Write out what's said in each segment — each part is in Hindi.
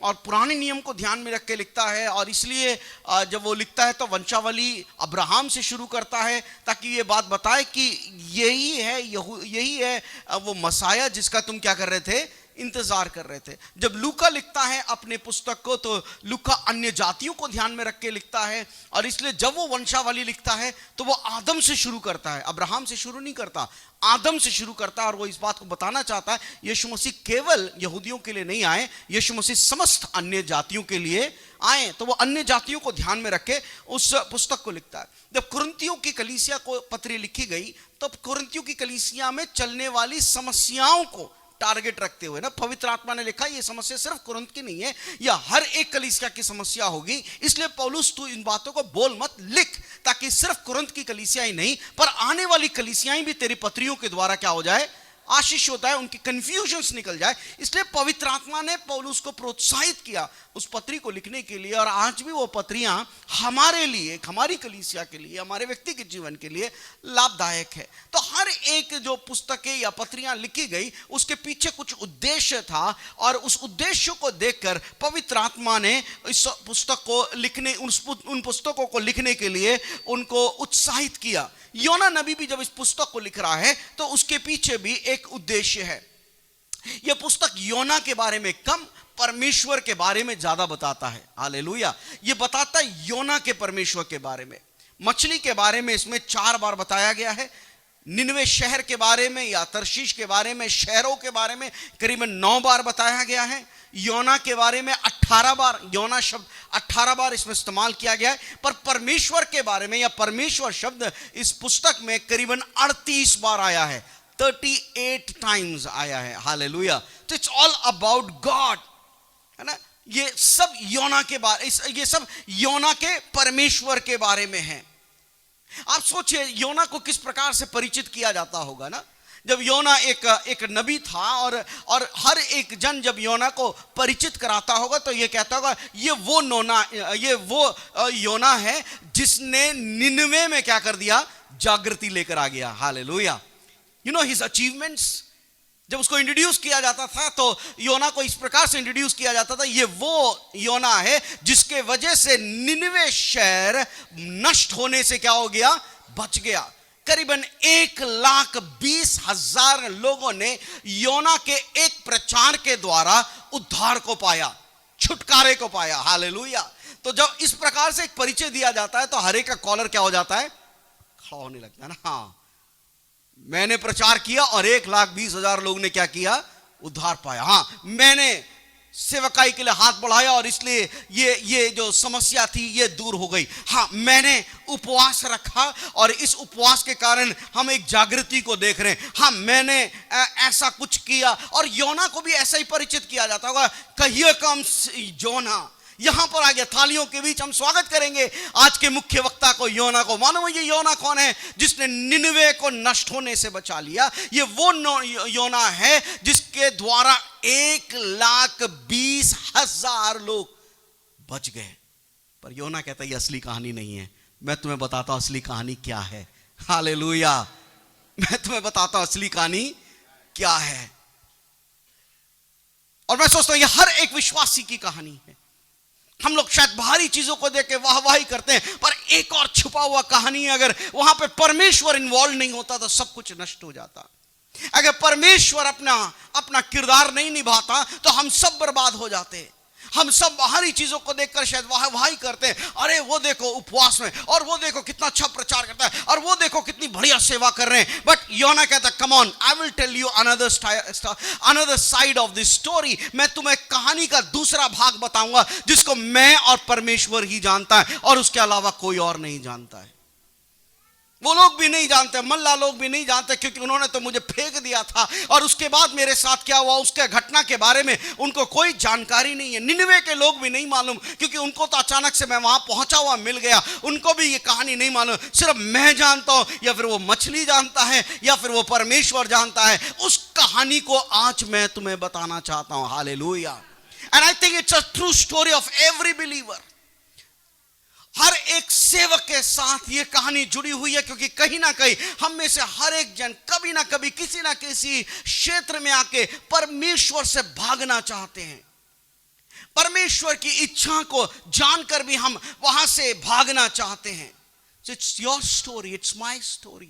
और पुराने नियम को ध्यान में रख के लिखता है। और इसलिए जब वो लिखता है तो वंशावली अब्राहम से शुरू करता है, ताकि ये बात बताए कि यही है वो मसाया जिसका तुम क्या कर रहे थे, इंतजार कर रहे थे। जब लूका लिखता है अपने पुस्तक को, तो लूका अन्य जातियों को ध्यान में रख के लिखता है। और इसलिए जब वो वंशावली लिखता है तो वो आदम से शुरू करता है, अब्राहम से शुरू नहीं करता, आदम से शुरू करता है। और वो इस बात को बताना चाहता है यीशु मसीह केवल यहूदियों के लिए नहीं आए, यीशु मसीह समस्त अन्य जातियों के लिए आए। तो वो अन्य जातियों को ध्यान में रख के उस पुस्तक को लिखता है। जब कुरिन्थियों की कलीसिया को पत्री लिखी गई, तो कुरिन्थियों की कलीसिया में चलने वाली समस्याओं को टारगेट रखते हुए ना, पवित्र आत्मा ने लिखा ये समस्या सिर्फ कुरिन्थ की नहीं है, या हर एक कलीसिया की समस्या होगी। इसलिए पौलुस तू इन बातों को बोल मत, लिख, ताकि सिर्फ कुरिन्थ की कलीसिया ही नहीं पर आने वाली कलीसियाएं भी तेरी पत्रियों के द्वारा क्या हो जाए, आशीष होता है, उनकी कंफ्यूजन्स निकल जाए। इसलिए पवित्र आत्मा ने पौलुस को प्रोत्साहित किया उस पत्री को लिखने के लिए। और आज भी वो पत्रियां हमारे लिए, हमारी कलीसिया के लिए, हमारे व्यक्ति के जीवन के लिए लाभदायक है। तो हर एक जो पुस्तकें या पत्रियां लिखी गई उसके पीछे कुछ उद्देश्य था, और उस उद्देश्य को देखकर पवित्र आत्मा ने इस पुस्तक को लिखने, उन पुस्तकों को लिखने के लिए उनको उत्साहित किया। योना नबी भी जब इस पुस्तक को लिख रहा है तो उसके पीछे भी एक उद्देश्य है। यह पुस्तक योना के बारे में कम, परमेश्वर के बारे में ज्यादा बताता है। हालेलुया। यह बताता है योना के परमेश्वर के बारे में। मछली के बारे में इसमें 4 बार बताया गया है। निनवे शहर के बारे में या तर्शीश के बारे में, शहरों के बारे में करीबन 9 बार बताया गया है। योना के बारे में 18 बार, योना शब्द 18 बार इसमें इस्तेमाल किया गया है। पर परमेश्वर के बारे में या परमेश्वर शब्द इस पुस्तक में करीबन 38 बार आया है, 38 टाइम्स आया है। हालेलुया। तो इट्स ऑल अबाउट गॉड, है ना। ये सब योना के बारे, ये सब योना के परमेश्वर के बारे में है। आप सोचिए योना को किस प्रकार से परिचित किया जाता होगा ना। जब योना एक नबी था और हर एक जन जब योना को परिचित कराता होगा तो ये कहता होगा ये वो योना है जिसने निनवे में क्या कर दिया, जागृति लेकर आ गया। Hallelujah. You know his achievements. जब उसको इंट्रोड्यूस किया जाता था तो योना को इस प्रकार से इंट्रोड्यूस किया जाता था, ये वो योना है जिसके वजह से निनवे शहर नष्ट होने से क्या हो गया, बच गया। करीबन 1,20,000 लोगों ने योना के एक प्रचार के द्वारा उद्धार को पाया, छुटकारे को पाया। हालेलुया। तो जब इस प्रकार से एक परिचय दिया जाता है तो हर एक का कॉलर क्या हो जाता है, खड़ा होने लगता है ना। हाँ, मैंने प्रचार किया और 1,20,000 लोग ने क्या किया, उद्धार पाया। हाँ, मैंने सेवकाई के लिए हाथ बढ़ाया और इसलिए ये जो समस्या थी ये दूर हो गई। हाँ, मैंने उपवास रखा और इस उपवास के कारण हम एक जागृति को देख रहे हैं। हाँ, मैंने ऐसा कुछ किया। और योना को भी ऐसा ही परिचित किया जाता होगा, कहिए कम योना यहां पर आ गया। थालियों के बीच हम स्वागत करेंगे आज के मुख्य वक्ता को, योना को। मानो ये योना कौन है, जिसने निनवे को नष्ट होने से बचा लिया। ये वो योना है जिसके द्वारा 1,20,000 लोग बच गए। पर योना कहता है ये असली कहानी नहीं है। मैं तुम्हें बताता हूं असली कहानी क्या है। हालेलुया। मैं तुम्हें बताता हूं असली कहानी क्या है। और मैं सोचता हूं ये हर एक विश्वासी की कहानी है। हम लोग शायद बाहरी चीजों को देख के वाहवाही करते हैं, पर एक और छुपा हुआ कहानी है। अगर वहां पे परमेश्वर इन्वॉल्व नहीं होता तो सब कुछ नष्ट हो जाता। अगर परमेश्वर अपना किरदार नहीं निभाता तो हम सब बर्बाद हो जाते। हम सब बाहरी चीजों को देखकर शायद वाहवाही करते हैं, अरे वो देखो उपवास में, और वो देखो कितना अच्छा प्रचार करता है, और वो देखो कितनी बढ़िया सेवा कर रहे हैं। बट योना कहता come on, I will tell you another side of this story. मैं तुम्हें कहानी का दूसरा भाग बताऊंगा जिसको मैं और परमेश्वर ही जानता है और उसके अलावा कोई और नहीं जानता है। वो लोग भी नहीं जानते, मल्ला लोग भी नहीं जानते, क्योंकि उन्होंने तो मुझे फेंक दिया था और उसके बाद मेरे साथ क्या हुआ उसके घटना के बारे में उनको कोई जानकारी नहीं है। निनवे के लोग भी नहीं मालूम, क्योंकि उनको तो अचानक से मैं वहां पहुंचा हुआ मिल गया। उनको भी ये कहानी नहीं मालूम। सिर्फ मैं जानता हूं, या फिर वो मछली जानता है, या फिर वो परमेश्वर जानता है। उस कहानी को आज मैं तुम्हें बताना चाहता हूं। Hallelujah. And I think it's a true story of every believer. हर एक सेवक के साथ ये कहानी जुड़ी हुई है, क्योंकि कहीं ना कहीं हम में से हर एक जन कभी ना कभी किसी ना किसी क्षेत्र में आके परमेश्वर से भागना चाहते हैं। परमेश्वर की इच्छा को जानकर भी हम वहां से भागना चाहते हैं। So it's your story, it's my story.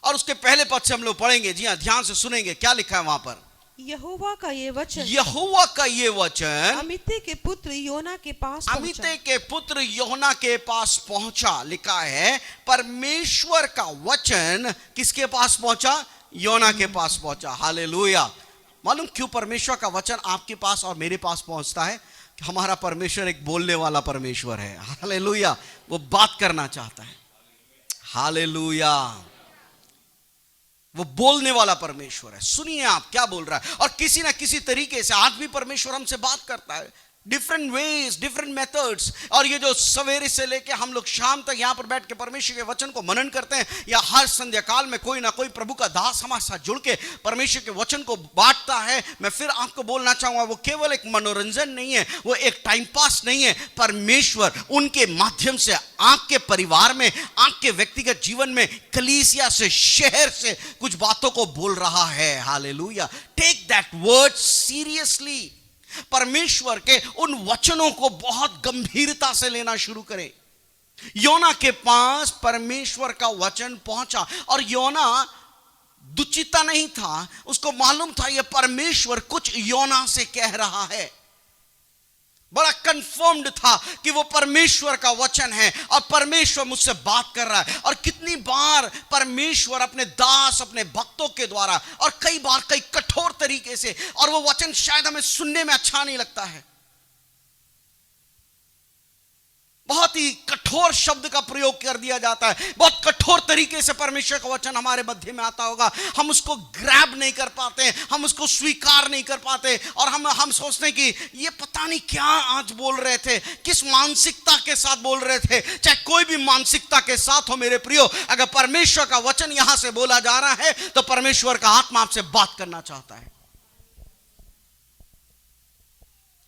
और उसके पहले पद से हम लोग पढ़ेंगे, जी हाँ, ध्यान से सुनेंगे क्या लिखा है वहां पर। यहोवा का ये वचन अमित्ते के पुत्र योना के पास अमित्ते के पुत्र योना के पास पहुंचा। लिखा है परमेश्वर का वचन किसके पास पहुंचा? योना के पास पहुंचा। हालेलुया। मालूम क्यों परमेश्वर का वचन आपके पास और मेरे पास पहुंचता है? हमारा परमेश्वर एक बोलने वाला परमेश्वर है। हालेलुया। वो बात करना चाहता है। हालेलुया। वो बोलने वाला परमेश्वर है। सुनिए आप क्या बोल रहा है। और किसी ना किसी तरीके से आज भी परमेश्वर हमसे बात करता है, डिफरेंट वेज, डिफरेंट मेथड्स। और ये जो सवेरे से लेके हम लोग शाम तक यहाँ पर बैठ के परमेश्वर के वचन को मनन करते हैं, या हर संध्या काल में कोई ना कोई प्रभु का दास हमारे साथ जुड़ के परमेश्वर के वचन को बांटता है, मैं फिर आपको बोलना चाहूंगा, वो केवल एक मनोरंजन नहीं है, वो एक टाइम पास नहीं है। परमेश्वर उनके माध्यम से आपके परिवार में, आपके व्यक्तिगत जीवन में, कलीसिया से, शहर से कुछ बातों को बोल रहा है। Hallelujah. Take that word seriously. परमेश्वर के उन वचनों को बहुत गंभीरता से लेना शुरू करें। योना के पास परमेश्वर का वचन पहुंचा और योना दुचिता नहीं था, उसको मालूम था यह परमेश्वर कुछ योना से कह रहा है। बड़ा कंफर्म्ड था कि वो परमेश्वर का वचन है और परमेश्वर मुझसे बात कर रहा है। और कितनी बार परमेश्वर अपने दास, अपने भक्तों के द्वारा, और कई बार कई कठोर तरीके से, और वो वचन शायद हमें सुनने में अच्छा नहीं लगता है, बहुत ही कठोर शब्द का प्रयोग कर दिया जाता है, बहुत कठोर तरीके से परमेश्वर का वचन हमारे मध्य में आता होगा, हम उसको ग्रैब नहीं कर पाते, हम उसको स्वीकार नहीं कर पाते, और हम सोचते हैं कि ये पता नहीं क्या आज बोल रहे थे, किस मानसिकता के साथ बोल रहे थे। चाहे कोई भी मानसिकता के साथ हो मेरे प्रियो, अगर परमेश्वर का वचन यहां से बोला जा रहा है तो परमेश्वर का आत्मा आपसे बात करना चाहता है।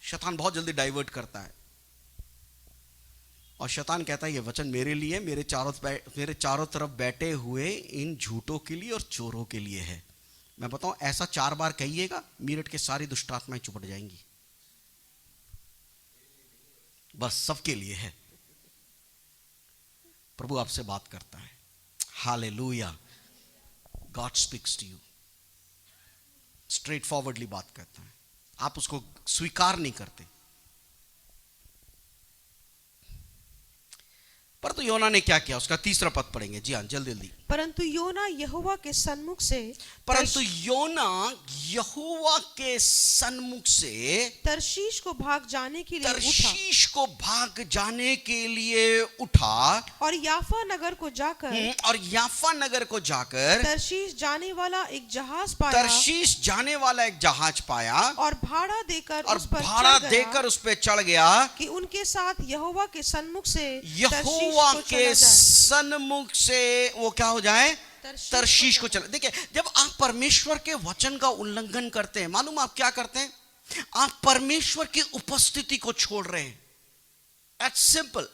शैतान बहुत जल्दी डाइवर्ट करता है और शैतान कहता है ये वचन मेरे लिए, मेरे चारों तरफ बैठे हुए इन झूठों के लिए और चोरों के लिए है। मैं बताऊं, ऐसा 4 बार कहिएगा, मीरठ के सारी दुष्ट आत्माएं चुपट जाएंगी। बस सबके लिए है। प्रभु आपसे बात करता है। Hallelujah. God speaks to you. Straightforwardly बात करता है, आप उसको स्वीकार नहीं करते। पर तो योना ने क्या किया, उसका 3रा पद पढ़ेंगे। जी हाँ, जल्दी जल्दी। परंतु योना यहोवा के सन्मुख से तर्शीश को भाग जाने के लिए उठा और याफा नगर को जाकर तर्शीश जाने वाला एक जहाज पाया और भाड़ा देकर उस पर चढ़ गया कि उनके साथ यहोवा के सन्मुख से वो क्या हो जाए, तर्शीश को चला। देखिए, जब आप परमेश्वर के वचन का उल्लंघन करते हैं, मालूम आप क्या करते हैं? आप परमेश्वर की उपस्थिति को छोड़ रहे हैं। That's simple.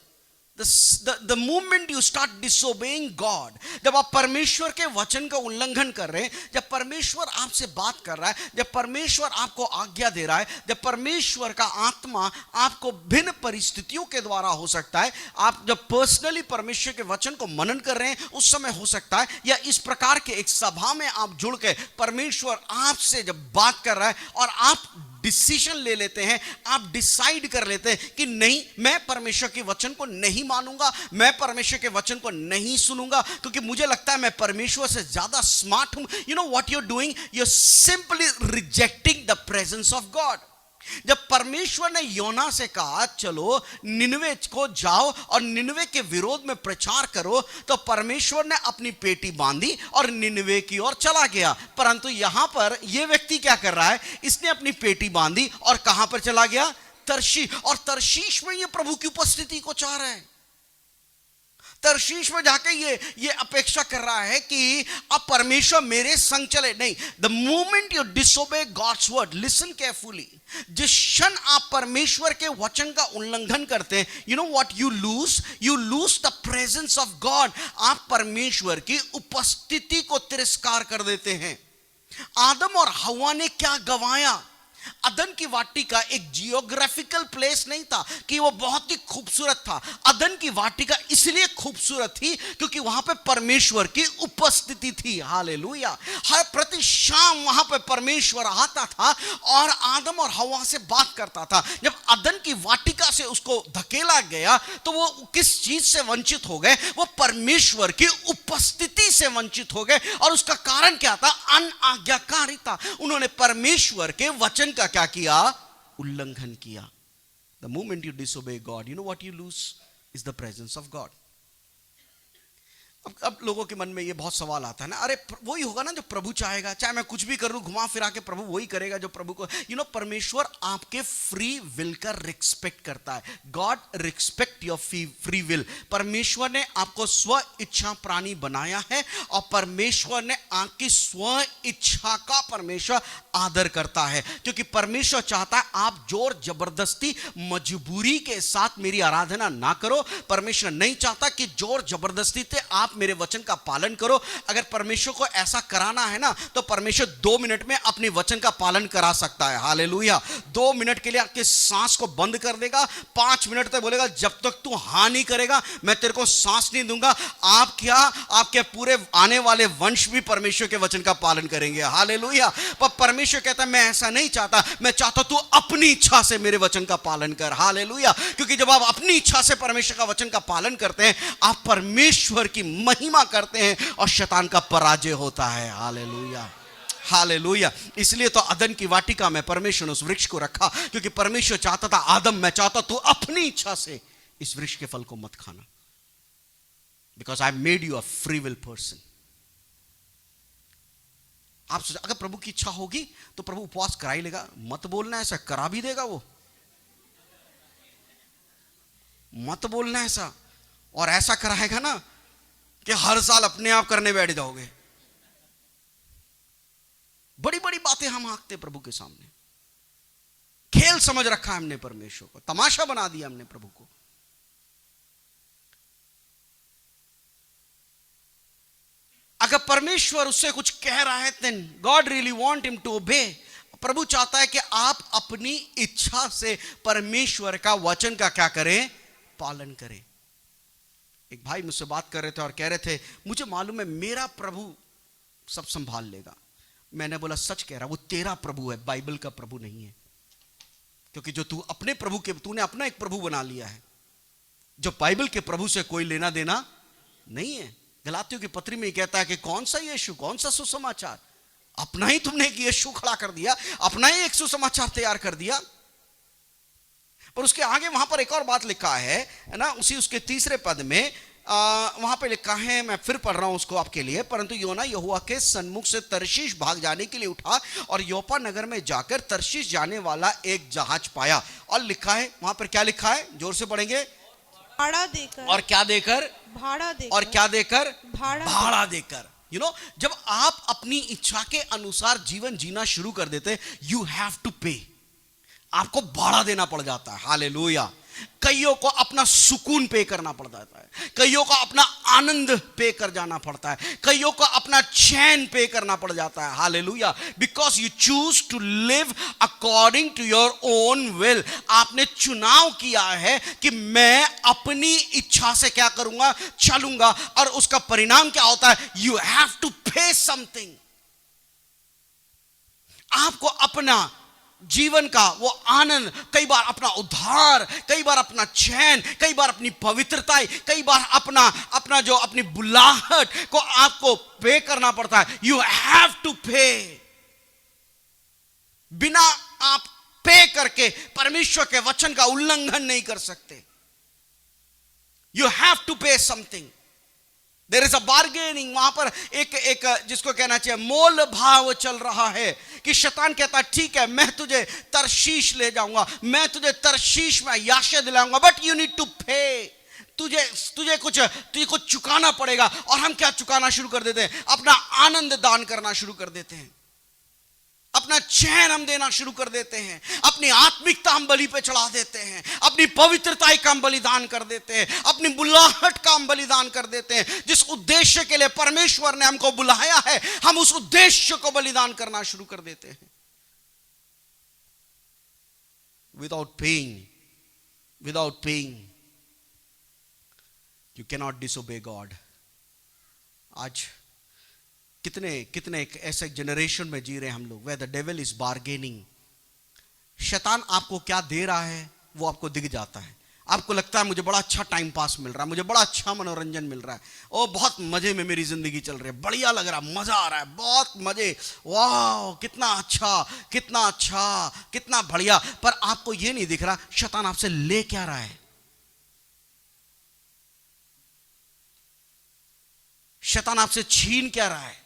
The moment you start disobeying God, जब आप परमेश्वर के वचन का उल्लंघन कर रहे हैं, जब परमेश्वर आपसे बात कर रहा है, जब परमेश्वर आपको आज्ञा दे रहा है, जब परमेश्वर का आत्मा आपको भिन्न परिस्थितियों के द्वारा, हो सकता है आप जब पर्सनली परमेश्वर के वचन को मनन कर रहे हैं उस समय हो सकता है, या इस प्रकार के एक सभा में आप जुड़ के परमेश्वर आपसे जब बात कर रहा है और आप डिसीजन ले लेते हैं, आप डिसाइड कर लेते हैं कि नहीं, मैं परमेश्वर के वचन को नहीं मानूंगा, मैं परमेश्वर के वचन को नहीं सुनूंगा, क्योंकि मुझे लगता है मैं परमेश्वर से ज्यादा स्मार्ट हूं। You know what you are doing, you are simply rejecting the presence of God. जब परमेश्वर ने योना से कहा चलो निनवे को जाओ और निनवे के विरोध में प्रचार करो, तो परमेश्वर ने अपनी पेटी बांधी और निनवे की ओर चला गया। परंतु यहां पर यह व्यक्ति क्या कर रहा है, इसने अपनी पेटी बांधी और कहां पर चला गया, तर्शीश। और तर्शीश में ये प्रभु की उपस्थिति को चाह रहा है। तर्शीश में जाके ये अपेक्षा कर रहा है कि अब परमेश्वर मेरे संग चले। नहीं, the moment you disobey God's word, listen carefully, जिस क्षण आप परमेश्वर के वचन का उल्लंघन करते हैं, you know what you lose the presence of God. आप परमेश्वर की उपस्थिति को तिरस्कार कर देते हैं। आदम और हव्वा ने क्या गंवाया? अदन की वाटिका एक जियोग्राफिकल प्लेस नहीं था कि वो बहुत ही खूबसूरत था। अदन की वाटिका इसलिए खूबसूरत थी क्योंकि वहां पे परमेश्वर की उपस्थिति थी। हालेलुया। हर प्रति शाम वहां पे परमेश्वर आता था और आदम और हव्वा से बात करता था। जब अदन की वाटिका से उसको धकेला गया तो वो किस चीज से वंचित हो गए? वो परमेश्वर की उपस्थिति से वंचित हो गए। और उसका कारण क्या था? अनाज्ञाकारिता। उन्होंने परमेश्वर के वचन का क्या किया? उल्लंघन किया। The moment you disobey God, you know what you lose is the presence of God. अब लोगों के मन में ये बहुत सवाल आता है ना, अरे वही होगा ना जो प्रभु चाहेगा, चाहे मैं कुछ भी करूं घुमा फिरा के प्रभु वही करेगा जो प्रभु को। परमेश्वर आपके फ्री विल का रिस्पेक्ट करता है। God respect your free will. परमेश्वर ने आपको स्व इच्छा प्राणी बनाया है और परमेश्वर ने आपकी स्व इच्छा का परमेश्वर आदर करता है, क्योंकि परमेश्वर चाहता है आप जोर जबरदस्ती मजबूरी के साथ मेरी आराधना ना करो। परमेश्वर नहीं चाहता कि जोर जबरदस्ती से आप मेरे वचन का पालन करो। अगर परमेश्वर को ऐसा कराना है ना तो परमेश्वर 2 मिनट में अपने वचन का पालन करा सकता है। हालेलुया। 2 मिनट के लिए आपके सांस को बंद कर देगा, 5 मिनट तक बोलेगा जब तक तू हाँ नहीं करेगा मैं तेरे को सांस नहीं दूंगा। आप क्या, आपके पूरे आने वाले वंश भी परमेश्वर के वचन का पालन करेंगे। हालेलुया। पर परमेश्वर कहता है मैं ऐसा नहीं चाहता, मैं चाहता तू अपनी इच्छा से मेरे वचन का पालन कर। हालेलुया। क्योंकि जब आप अपनी इच्छा से परमेश्वर का वचन का पालन करते हैं आप परमेश्वर की महिमा करते हैं और शैतान का पराजय होता है। हालेलुया। हालेलुया। इसलिए तो अदन की वाटिका में परमेश्वर ने उस वृक्ष को रखा, क्योंकि परमेश्वर चाहता था आदम मैं चाहता तू अपनी इच्छा से इस वृक्ष के फल को मत खाना, because I made you a free will person. आप सोचा अगर प्रभु की इच्छा होगी तो प्रभु उपवास करा ही लेगा? मत बोलना ऐसा, करा भी देगा वो। मत बोलना ऐसा, और ऐसा कराएगा ना कि हर साल अपने आप करने बैठ जाओगे। बड़ी बड़ी बातें हम हाँकते प्रभु के सामने। खेल समझ रखा है हमने परमेश्वर को, तमाशा बना दिया हमने प्रभु को। अगर परमेश्वर उससे कुछ कह रहा है then God really want him to obey। प्रभु चाहता है कि आप अपनी इच्छा से परमेश्वर का वचन का क्या करें? पालन करें। एक भाई मुझसे बात कर रहे थे और कह रहे थे मुझे मालूम है मेरा प्रभु सब संभाल लेगा। मैंने बोला सच कह रहा, वो तेरा प्रभु है, बाइबल का प्रभु नहीं है। क्योंकि जो तू अपने प्रभु के, तूने अपना एक प्रभु बना लिया है जो बाइबल के प्रभु से कोई लेना देना नहीं है। गलातियों की पत्री में कहता है कि कौन सा यीशु, कौन सा सुसमाचार, अपना ही तुमने एक यीशु खड़ा कर दिया, अपना ही एक सुसमाचार तैयार कर दिया। पर उसके आगे वहां पर एक और बात लिखा है ना, उसी उसके 3 पद में वहां पे लिखा है, मैं फिर पढ़ रहा हूं उसको आपके लिए। परंतु योना यहोवा के सन्मुख से तर्शीश भाग जाने के लिए उठा और योपा नगर में जाकर तर्शीश जाने वाला एक जहाज पाया। और लिखा है वहां पर, क्या लिखा है? जोर से पढ़ेंगे। भाड़ा देकर। और क्या देकर? भाड़ा देकर। और क्या देकर? भाड़ा देकर। जब आप अपनी इच्छा के अनुसार जीवन जीना शुरू कर देते, यू हैव टू पे, आपको भाड़ा देना पड़ जाता है। हालेलुया। कईयों को अपना सुकून पे करना पड़ जाता है, कईयों को अपना आनंद पे कर जाना पड़ता है, कईयों को अपना चैन पे करना पड़ जाता है। Hallelujah. Because you choose to live according to your own will. आपने चुनाव किया है कि मैं अपनी इच्छा से क्या करूंगा? चलूंगा। और उसका परिणाम क्या होता है? You have to pay something. आपको अपना जीवन का वो आनंद, कई बार अपना उद्धार, कई बार अपना चैन, कई बार अपनी पवित्रता, कई बार अपना जो अपनी बुलाहट को आपको पे करना पड़ता है। यू हैव टू पे। बिना आप पे करके परमेश्वर के वचन का उल्लंघन नहीं कर सकते। You have to pay something. There is a bargaining. वहां पर एक जिसको कहना चाहिए मोल भाव चल रहा है कि शैतान कहता है ठीक है मैं तुझे तरशीश ले जाऊंगा, मैं तुझे तरशीश में याशा दिलाऊंगा, बट यू नीड टू पे। तुझे कुछ चुकाना पड़ेगा। और हम क्या चुकाना शुरू कर देते हैं? अपना आनंद दान करना शुरू कर देते हैं। अपना चैन हम देना शुरू कर देते हैं, अपनी आत्मिकता हम बलि पे चढ़ा देते हैं, अपनी पवित्रता का हम बलिदान कर देते हैं, अपनी बुलाहट का हम बलिदान कर देते हैं। जिस उद्देश्य के लिए परमेश्वर ने हमको बुलाया है, हम उस उद्देश्य को बलिदान करना शुरू कर देते हैं। Without paying you can not disobey God. आज कितने एक ऐसे जनरेशन में जी रहे हैं हम लोग, where the devil is bargaining. शैतान आपको क्या दे रहा है वो आपको दिख जाता है। आपको लगता है मुझे बड़ा अच्छा टाइम पास मिल रहा है, मुझे बड़ा अच्छा मनोरंजन मिल रहा है, ओ बहुत मजे में मेरी जिंदगी चल रही है, बढ़िया लग रहा है, मजा आ रहा है, बहुत मजे, वाह कितना अच्छा, कितना अच्छा, कितना बढ़िया। पर आपको ये नहीं दिख रहा शैतान आपसे ले क्या रहा है। शैतान आपसे छीन क्या रहा है।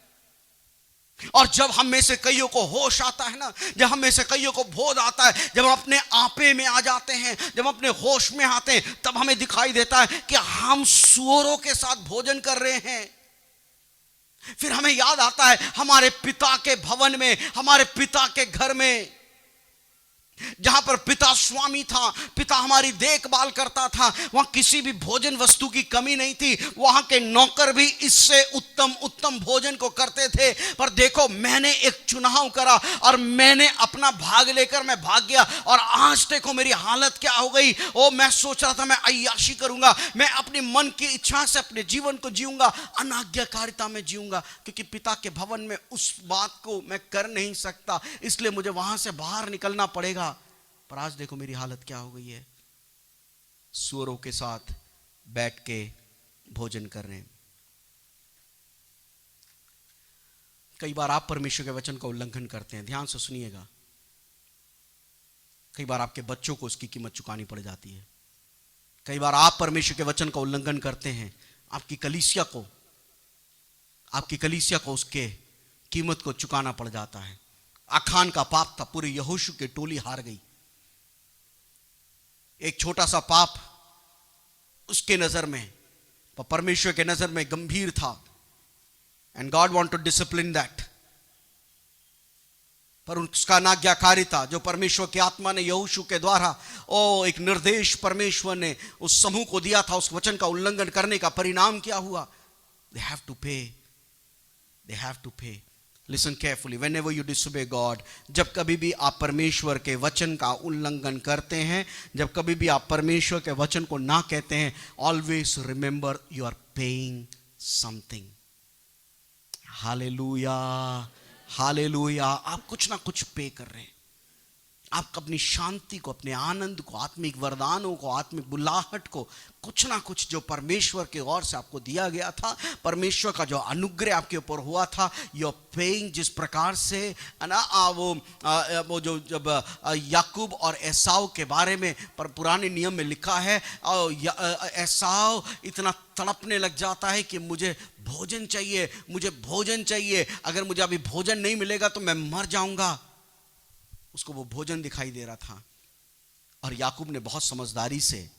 और जब हम में से कईयों को होश आता है ना, जब हम में से कईयों को बोध आता है, जब हम अपने आपे में आ जाते हैं, जब हम अपने होश में आते हैं, तब हमें दिखाई देता है कि हम सूअरों के साथ भोजन कर रहे हैं। फिर हमें याद आता है हमारे पिता के भवन में, हमारे पिता के घर में, जहां पर पिता स्वामी था, पिता हमारी देखभाल करता था, वहां किसी भी भोजन वस्तु की कमी नहीं थी। वहां के नौकर भी इससे उत्तम उत्तम भोजन को करते थे। पर देखो मैंने एक चुनाव करा और मैंने अपना भाग लेकर मैं भाग गया, और आज देखो मेरी हालत क्या हो गई। ओ मैं सोच रहा था मैं अय्याशी करूंगा, मैं अपनी मन की इच्छा से अपने जीवन को जीऊंगा, अनाज्ञाकारिता में जीऊंगा, क्योंकि पिता के भवन में उस बात को मैं कर नहीं सकता, इसलिए मुझे वहां से बाहर निकलना पड़ेगा। पर आज देखो मेरी हालत क्या हो गई है, सूअरों के साथ बैठ के भोजन कर रहे हैं। कई बार आप परमेश्वर के वचन का उल्लंघन करते हैं, ध्यान से सुनिएगा। कई बार आपके बच्चों को उसकी कीमत चुकानी पड़ जाती है। कई बार आप परमेश्वर के वचन का उल्लंघन करते हैं, आपकी कलीसिया को उसके कीमत को चुकाना पड़ जाता है। आखान का पाप था, पूरी यहोशू की टोली हार गई। एक छोटा सा पाप उसके नजर में, पर परमेश्वर के नजर में गंभीर था, and God want to discipline that. पर उसका अनाज्ञाकारिता जो परमेश्वर की आत्मा ने यहोशू के द्वारा एक निर्देश परमेश्वर ने उस समूह को दिया था, उस वचन का उल्लंघन करने का परिणाम क्या हुआ? They have to pay. Listen carefully. Whenever you disobey God, जब कभी भी आप परमेश्वर के वचन का उल्लंघन करते हैं, जब कभी भी आप परमेश्वर के वचन को ना कहते हैं, always remember you are paying something. Hallelujah, hallelujah. आप कुछ ना कुछ पे कर रहे हैं। आप अपनी शांति को, अपने आनंद को, आत्मिक वरदानों को, आत्मिक बुलाहट को, कुछ ना कुछ जो परमेश्वर की ओर से आपको दिया गया था, परमेश्वर का जो अनुग्रह आपके ऊपर हुआ था, यू आर पेइंग। जिस प्रकार से ना वो जो जब याकूब और एसाव के बारे में पुराने नियम में लिखा है, एसाव इतना तड़पने लग जाता है कि मुझे भोजन चाहिए, मुझे भोजन चाहिए, अगर मुझे अभी भोजन नहीं मिलेगा तो मैं मर जाऊंगा। उसको वो भोजन दिखाई दे रहा था, और याकूब ने बहुत समझदारी से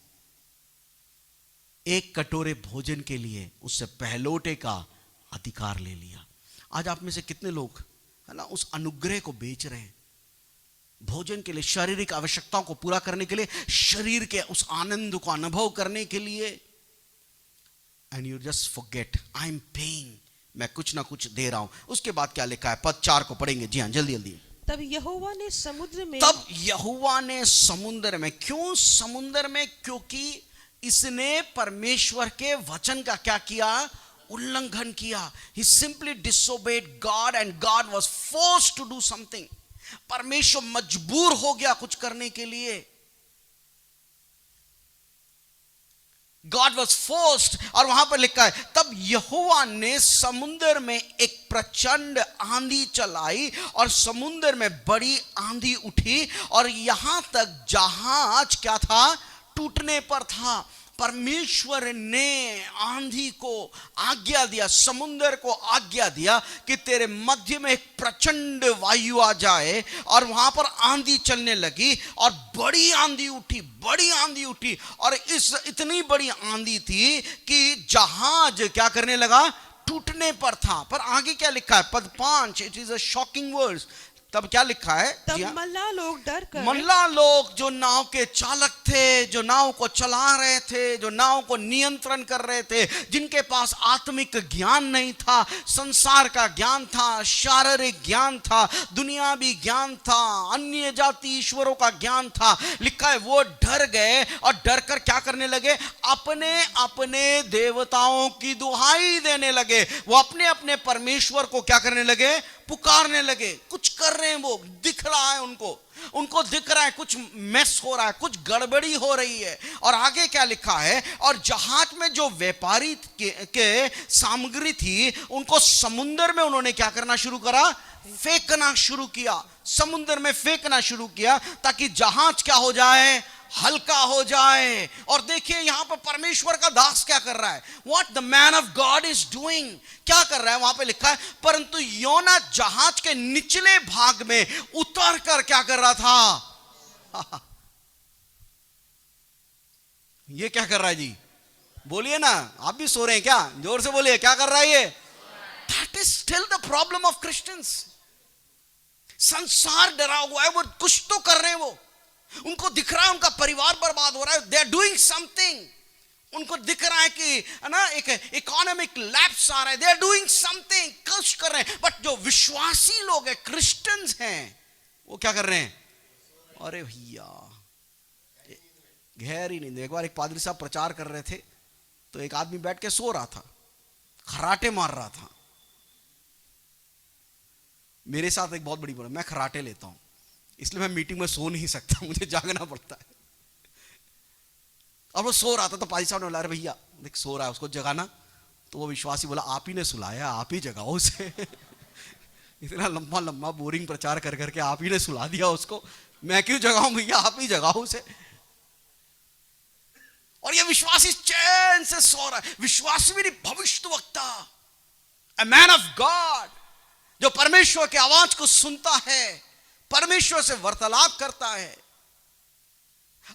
एक कटोरे भोजन के लिए उससे पहलोटे का अधिकार ले लिया। आज आप में से कितने लोग है ना उस अनुग्रह को बेच रहे हैं, भोजन के लिए, शारीरिक आवश्यकताओं को पूरा करने के लिए, शरीर के उस आनंद को अनुभव करने के लिए, and you just forget I am paying, मैं कुछ ना कुछ दे रहा हूं। उसके बाद क्या लिखा है, पद 4 को पढ़ेंगे। जी हाँ, जल्दी जल्दी। तब यहोवा ने समुद्र में, क्यों समुद्र में? क्योंकि इसने परमेश्वर के वचन का क्या किया? उल्लंघन किया। He simply disobeyed God and God was forced to do something. परमेश्वर मजबूर हो गया कुछ करने के लिए। God was forced, और वहां पर लिखा है तब यहोवा ने समुद्र में एक प्रचंड आंधी चलाई, और समुद्र में बड़ी आंधी उठी, और यहां तक जहाज क्या था? टूटने पर था। परमेश्वर ने आंधी को आज्ञा दिया, समुद्र को आज्ञा दिया कि तेरे मध्य में एक प्रचंड वायु आ जाए, और वहां पर आंधी चलने लगी, और बड़ी आंधी उठी, और इस इतनी बड़ी आंधी थी कि जहाज क्या करने लगा? टूटने पर था। पर आगे क्या लिखा है, पद 5, it is a shocking words. तब क्या लिखा है? तब मल्लाह लोग डर कर, मल्लाह लोग जो नाव के चालक थे, जो नाव को चला रहे थे, जो नाव को नियंत्रण कर रहे थे, जिनके पास आत्मिक ज्ञान नहीं था, संसार का ज्ञान था, शारीरिक ज्ञान था, दुनियावी ज्ञान था, अन्य जाति ईश्वरों का ज्ञान था, लिखा है वो डर गए और डर कर क्या करने लगे? अपने अपने देवताओं की दुहाई देने लगे। वो अपने अपने परमेश्वर को क्या करने लगे? पुकारने लगे। कुछ कर रहे हैं, वो दिख रहा है उनको दिख रहा है कुछ मेस हो रहा है, कुछ गड़बड़ी हो रही है। और आगे क्या लिखा है? और जहाज में जो व्यापारी के सामग्री थी उनको समुद्र में उन्होंने क्या करना शुरू करा? फेंकना शुरू किया, समुद्र में फेंकना शुरू किया, ताकि जहाज क्या हो जाए? हल्का हो जाए। और देखिए यहां पर परमेश्वर का दास क्या कर रहा है? What the man of God is doing, क्या कर रहा है? वहां पे लिखा है, परंतु योना जहाज के निचले भाग में उतर कर क्या कर रहा था? ये क्या कर रहा है जी? बोलिए ना, आप भी सो रहे हैं क्या? जोर से बोलिए, क्या कर रहा है ये? That is still the problem of Christians. संसार डरा हुआ है, वो कुछ तो कर रहे हैं, वो उनको दिख रहा है उनका परिवार बर्बाद हो रहा है, दे आर डूइंग समथिंग। उनको दिख रहा है कि ना एक इकोनॉमिक लैप्स आ रहा है, दे आर डूइंग समथिंग, कुछ कर रहे हैं। बट जो विश्वासी लोग हैं, क्रिश्चियंस हैं, वो क्या कर रहे हैं? अरे भैया गहरी नींद। एक बार एक पादरी साहब प्रचार कर रहे थे, तो एक आदमी बैठ के सो रहा था, खराटे मार रहा था। मेरे साथ एक बहुत बड़ी प्रॉब्लम, मैं खराटे लेता हूं, इसलिए मैं मीटिंग में सो नहीं सकता, मुझे जागना पड़ता है। अब वो सो रहा था तो पाजी साहब ने बोला, अरे भैया देख सो रहा है, उसको जगाना। तो वो विश्वासी बोला, आप ही ने सुलाया, आप ही जगाओ उसे। इतना लंबा लंबा बोरिंग प्रचार कर करके आप ही ने सुला दिया उसको, मैं क्यों जगाऊं भैया, आप ही जगाओ उसे। और ये विश्वासी चैन से सो रहा है। विश्वासी भी नहीं, भविष्यवक्ता, अ मैन ऑफ गॉड, जो परमेश्वर की आवाज को सुनता है, परमेश्वर से वार्तालाप करता है।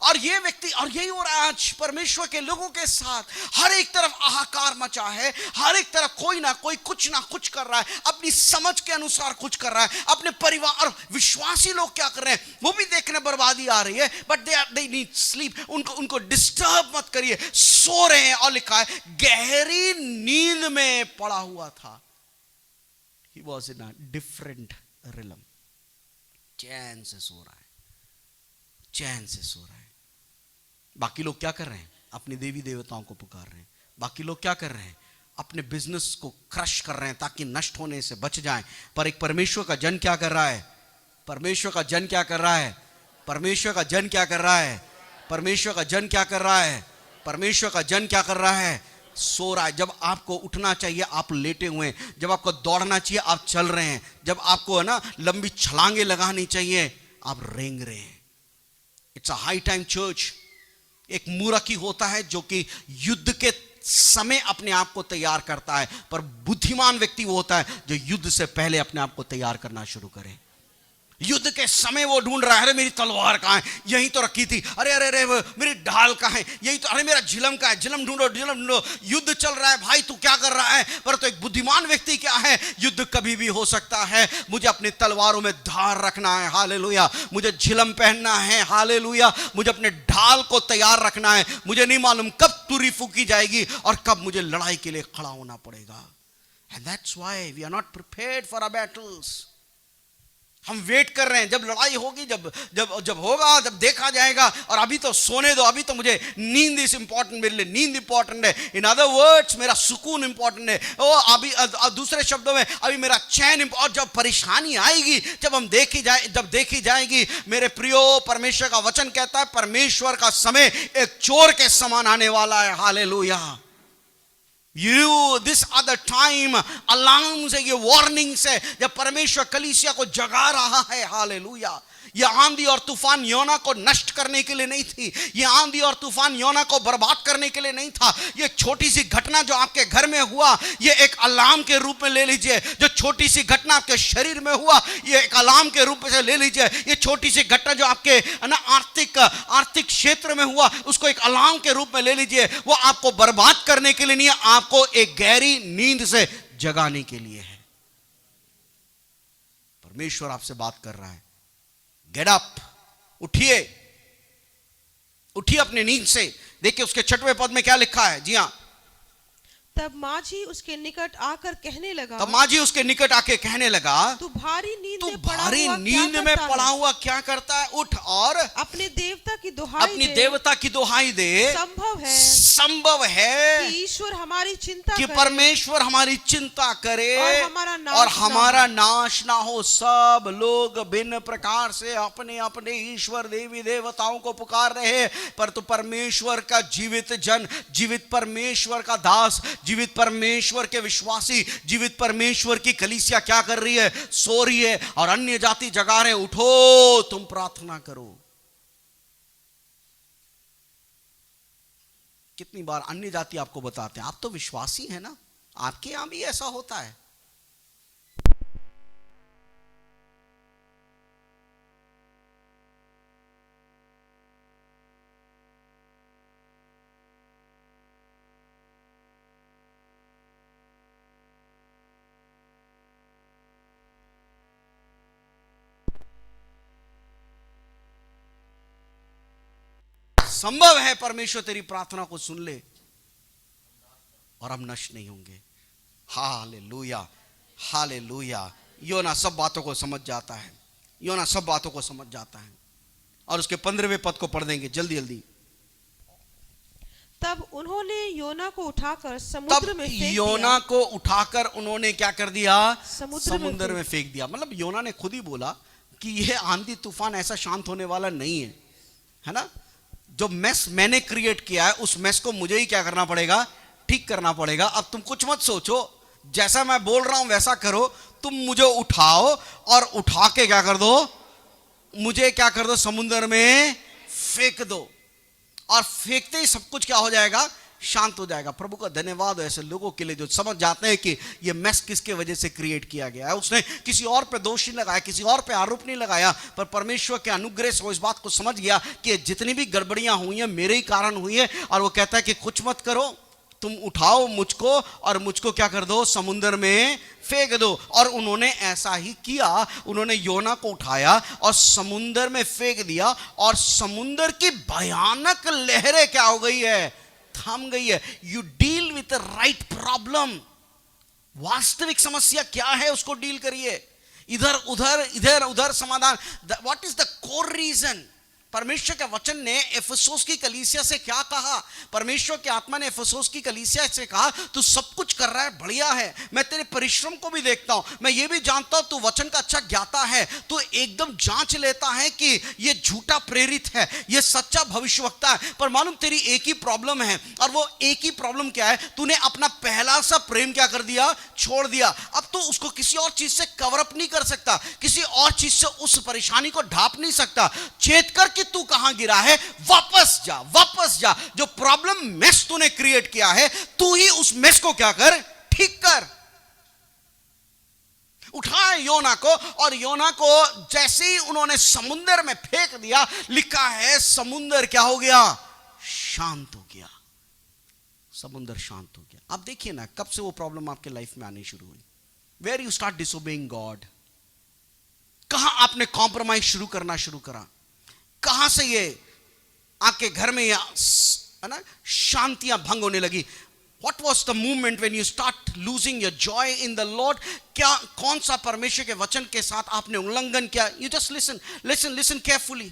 और ये व्यक्ति, और यही हो रहा है आज परमेश्वर के लोगों के साथ। हर एक तरफ हाहाकार मचा है, हर एक तरफ कोई ना कोई कुछ ना कुछ कर रहा है, अपनी समझ के अनुसार कुछ कर रहा है। अपने परिवार और विश्वासी लोग क्या कर रहे हैं, वो भी देखने बर्बादी आ रही है, बट दे नीड स्लीप। उनको डिस्टर्ब मत करिए, सो रहे हैं। और लिखा है गहरी नींद में पड़ा हुआ था। He was in a different realm, चैन से सो रहा है, चैन से सो रहा है। बाकी लोग क्या कर रहे हैं? अपने देवी देवताओं को पुकार रहे हैं। बाकी लोग क्या कर रहे हैं? अपने बिजनेस को क्रश कर रहे हैं ताकि नष्ट होने से बच जाएं। पर एक परमेश्वर का जन क्या कर रहा है? परमेश्वर का जन क्या कर रहा है? परमेश्वर का जन क्या कर रहा है? परमेश्वर का जन क्या कर रहा है? परमेश्वर का जन क्या कर रहा है? सो रहा है। जब आपको उठना चाहिए आप लेटे हुए हैं, जब आपको दौड़ना चाहिए आप चल रहे हैं, जब आपको है ना लंबी छलांगे लगानी चाहिए आप रेंग रहे हैं। It's a high time church. एक मूर्ख ही होता है जो कि युद्ध के समय अपने आप को तैयार करता है, पर बुद्धिमान व्यक्ति वो होता है जो युद्ध से पहले अपने आप को तैयार करना शुरू करे। युद्ध के समय वो ढूंढ रहा है, अरे मेरी तलवार कहां है, यहीं तो रखी थी, अरे अरे अरे मेरी ढाल कहां है, यही तो, अरे मेरा झिलम कहां है, झिलम ढूंढो झिलम ढूंढो। युद्ध चल रहा है भाई, तू क्या कर रहा है? पर तो एक बुद्धिमान व्यक्ति क्या है, युद्ध कभी भी हो सकता है, मुझे अपनी तलवारों में धार रखना है, हालेलुया, मुझे झिलम पहनना है, हालेलुया, मुझे अपने ढाल को तैयार रखना है, मुझे नहीं मालूम कब तुरी फूकी जाएगी और कब मुझे लड़ाई के लिए खड़ा होना पड़ेगा। And that's why we are not prepared for our battles. हम वेट कर रहे हैं, जब लड़ाई होगी, जब जब जब होगा, जब देखा जाएगा, और अभी तो सोने दो, अभी तो मुझे नींद इज इंपॉर्टेंट, मेरे लिए नींद इंपॉर्टेंट है। इन अदर वर्ड्स मेरा सुकून इंपॉर्टेंट है। ओ अभी दूसरे शब्दों में अभी मेरा चैन। और जब परेशानी आएगी, जब देखी जाएगी, मेरे प्रियो, परमेश्वर का वचन कहता है परमेश्वर का समय एक चोर के समान आने वाला है। Hallelujah. This other time alarms है, ये वार्निंग्स है, जब परमेश्वर कलीसिया को जगा रहा है। हालेलुया। ये आंधी और तूफान योना को नष्ट करने के लिए नहीं थी, ये आंधी और तूफान योना को बर्बाद करने के लिए नहीं था। ये छोटी सी घटना जो आपके घर में हुआ, ये एक अलार्म के रूप में ले लीजिए। जो छोटी सी घटना आपके शरीर में हुआ, ये एक अलार्म के रूप से ले लीजिए। ये छोटी सी घटना जो आपके ना आर्थिक क्षेत्र में हुआ, उसको एक अलार्म के रूप में ले लीजिए। वो आपको बर्बाद करने के लिए नहीं है, आपको एक गहरी नींद से जगाने के लिए है। परमेश्वर आपसे बात कर रहा है। गेट अप, उठिए, उठिए अपने नींद से। देखिए उसके 6वें पद में क्या लिखा है। जी हाँ, तब माझी उसके निकट आकर कहने लगा, तब माझी उसके निकट आके कहने लगा, तू भारी नींद तू में पड़ा भारी हुआ नींद क्या में करता पड़ा है? हुआ क्या करता है? उठ और अपने देवता की दुहाई अपनी दे। देवता की दुहाई दे। संभव है कि ईश्वर हमारी चिंता कि करे परमेश्वर हमारी चिंता करे और हमारा नाश ना हो। सब लोग भिन्न प्रकार से अपने अपने ईश्वर देवी देवताओं को पुकार रहे हैं, पर तो परमेश्वर का जीवित जन, जीवित परमेश्वर का दास, जीवित परमेश्वर के विश्वासी, जीवित परमेश्वर की कलीसिया क्या कर रही है? सो रही है। और अन्य जाति जगा रहे, उठो तुम प्रार्थना करो। कितनी बार अन्य जाति आपको बताते हैं, आप तो विश्वासी हैं ना, आपके यहां भी ऐसा होता है। संभव है परमेश्वर तेरी प्रार्थना को सुन ले और हम नष्ट नहीं होंगे। Hallelujah, hallelujah. योना सब बातों को समझ जाता है, योना सब बातों को समझ जाता है। और उसके 15वें पद को पढ़ देंगे जल्दी जल्दी। तब उन्होंने योना को उठाकर समुद्र में फेंक दिया। योना को उठाकर उन्होंने क्या कर दिया? समुद्र में फेंक दिया। मतलब योना ने खुद ही बोला कि यह आंधी तूफान ऐसा शांत होने वाला नहीं है, है ना। जो मेस मैंने क्रिएट किया है उस मेस को मुझे ही क्या करना पड़ेगा? ठीक करना पड़ेगा। अब तुम कुछ मत सोचो, जैसा मैं बोल रहा हूं वैसा करो। तुम मुझे उठाओ और उठा के क्या कर दो? मुझे क्या कर दो? समुद्र में फेंक दो। और फेंकते ही सब कुछ क्या हो जाएगा? शांत हो जाएगा। प्रभु का धन्यवाद है ऐसे लोगों के लिए जो समझ जाते हैं कि ये मेस किसके वजह से क्रिएट किया गया है। उसने किसी और पे दोष नहीं लगाया, किसी और पे आरोप नहीं लगाया, पर परमेश्वर के अनुग्रह से वो इस बात को समझ गया कि जितनी भी गड़बड़ियां हुई हैं मेरे ही कारण हुई है। और वो कहता है कि कुछ मत करो, तुम उठाओ मुझको और मुझको क्या कर दो? समुद्र में फेंक दो। और उन्होंने ऐसा ही किया। उन्होंने योना को उठाया और समुद्र में फेंक दिया। और समुद्र की भयानक लहरें क्या हो गई है? थम गई है। You deal with the right problem. वास्तविक समस्या क्या है उसको डील करिए। इधर उधर समाधान। What is the core reason? परमेश्वर के वचन ने एफेसोस की कलीसिया से क्या कहा? परमेश्वर के आत्मा ने एफेसोस की कलीसिया से कहा तू सब कुछ कर रहा है, बढ़िया है, मैं तेरे परिश्रम को भी देखता हूं, मैं ये भी जानता हूं तू वचन का अच्छा ज्ञाता है, तू एकदम जांच लेता है कि ये झूठा प्रेरित है, ये सच्चा भविष्यवक्ता है, पर मालूम तेरी एक ही प्रॉब्लम है। और वो एक ही प्रॉब्लम क्या है? तूने अपना पहला सा प्रेम क्या कर दिया? छोड़ दिया। अब तू उसको किसी और चीज से कवर अप नहीं कर सकता, किसी और चीज से उस परेशानी को ढांप नहीं सकता। चेत कर कि तू कहां गिरा है, वापस जा, वापस जा। जो प्रॉब्लम मेस तूने क्रिएट किया है, तू ही उस मेस को क्या कर? ठीक कर। उठाए योना को, और योना को जैसे ही उन्होंने समुद्र में फेंक दिया, लिखा है समुद्र क्या हो गया? शांत हो गया। समुद्र शांत हो गया। आप देखिए ना, कब से वो प्रॉब्लम आपके लाइफ में आनी शुरू हुई? Where you start disobeying God. कहां आपने कॉम्प्रोमाइज शुरू करना शुरू करा? कहां से ये आपके घर में है ना शांतियां भंग होने लगी? What was the moment when you start losing your joy in the Lord? क्या कौन सा परमेश्वर के वचन के साथ आपने उल्लंघन किया? You just listen carefully.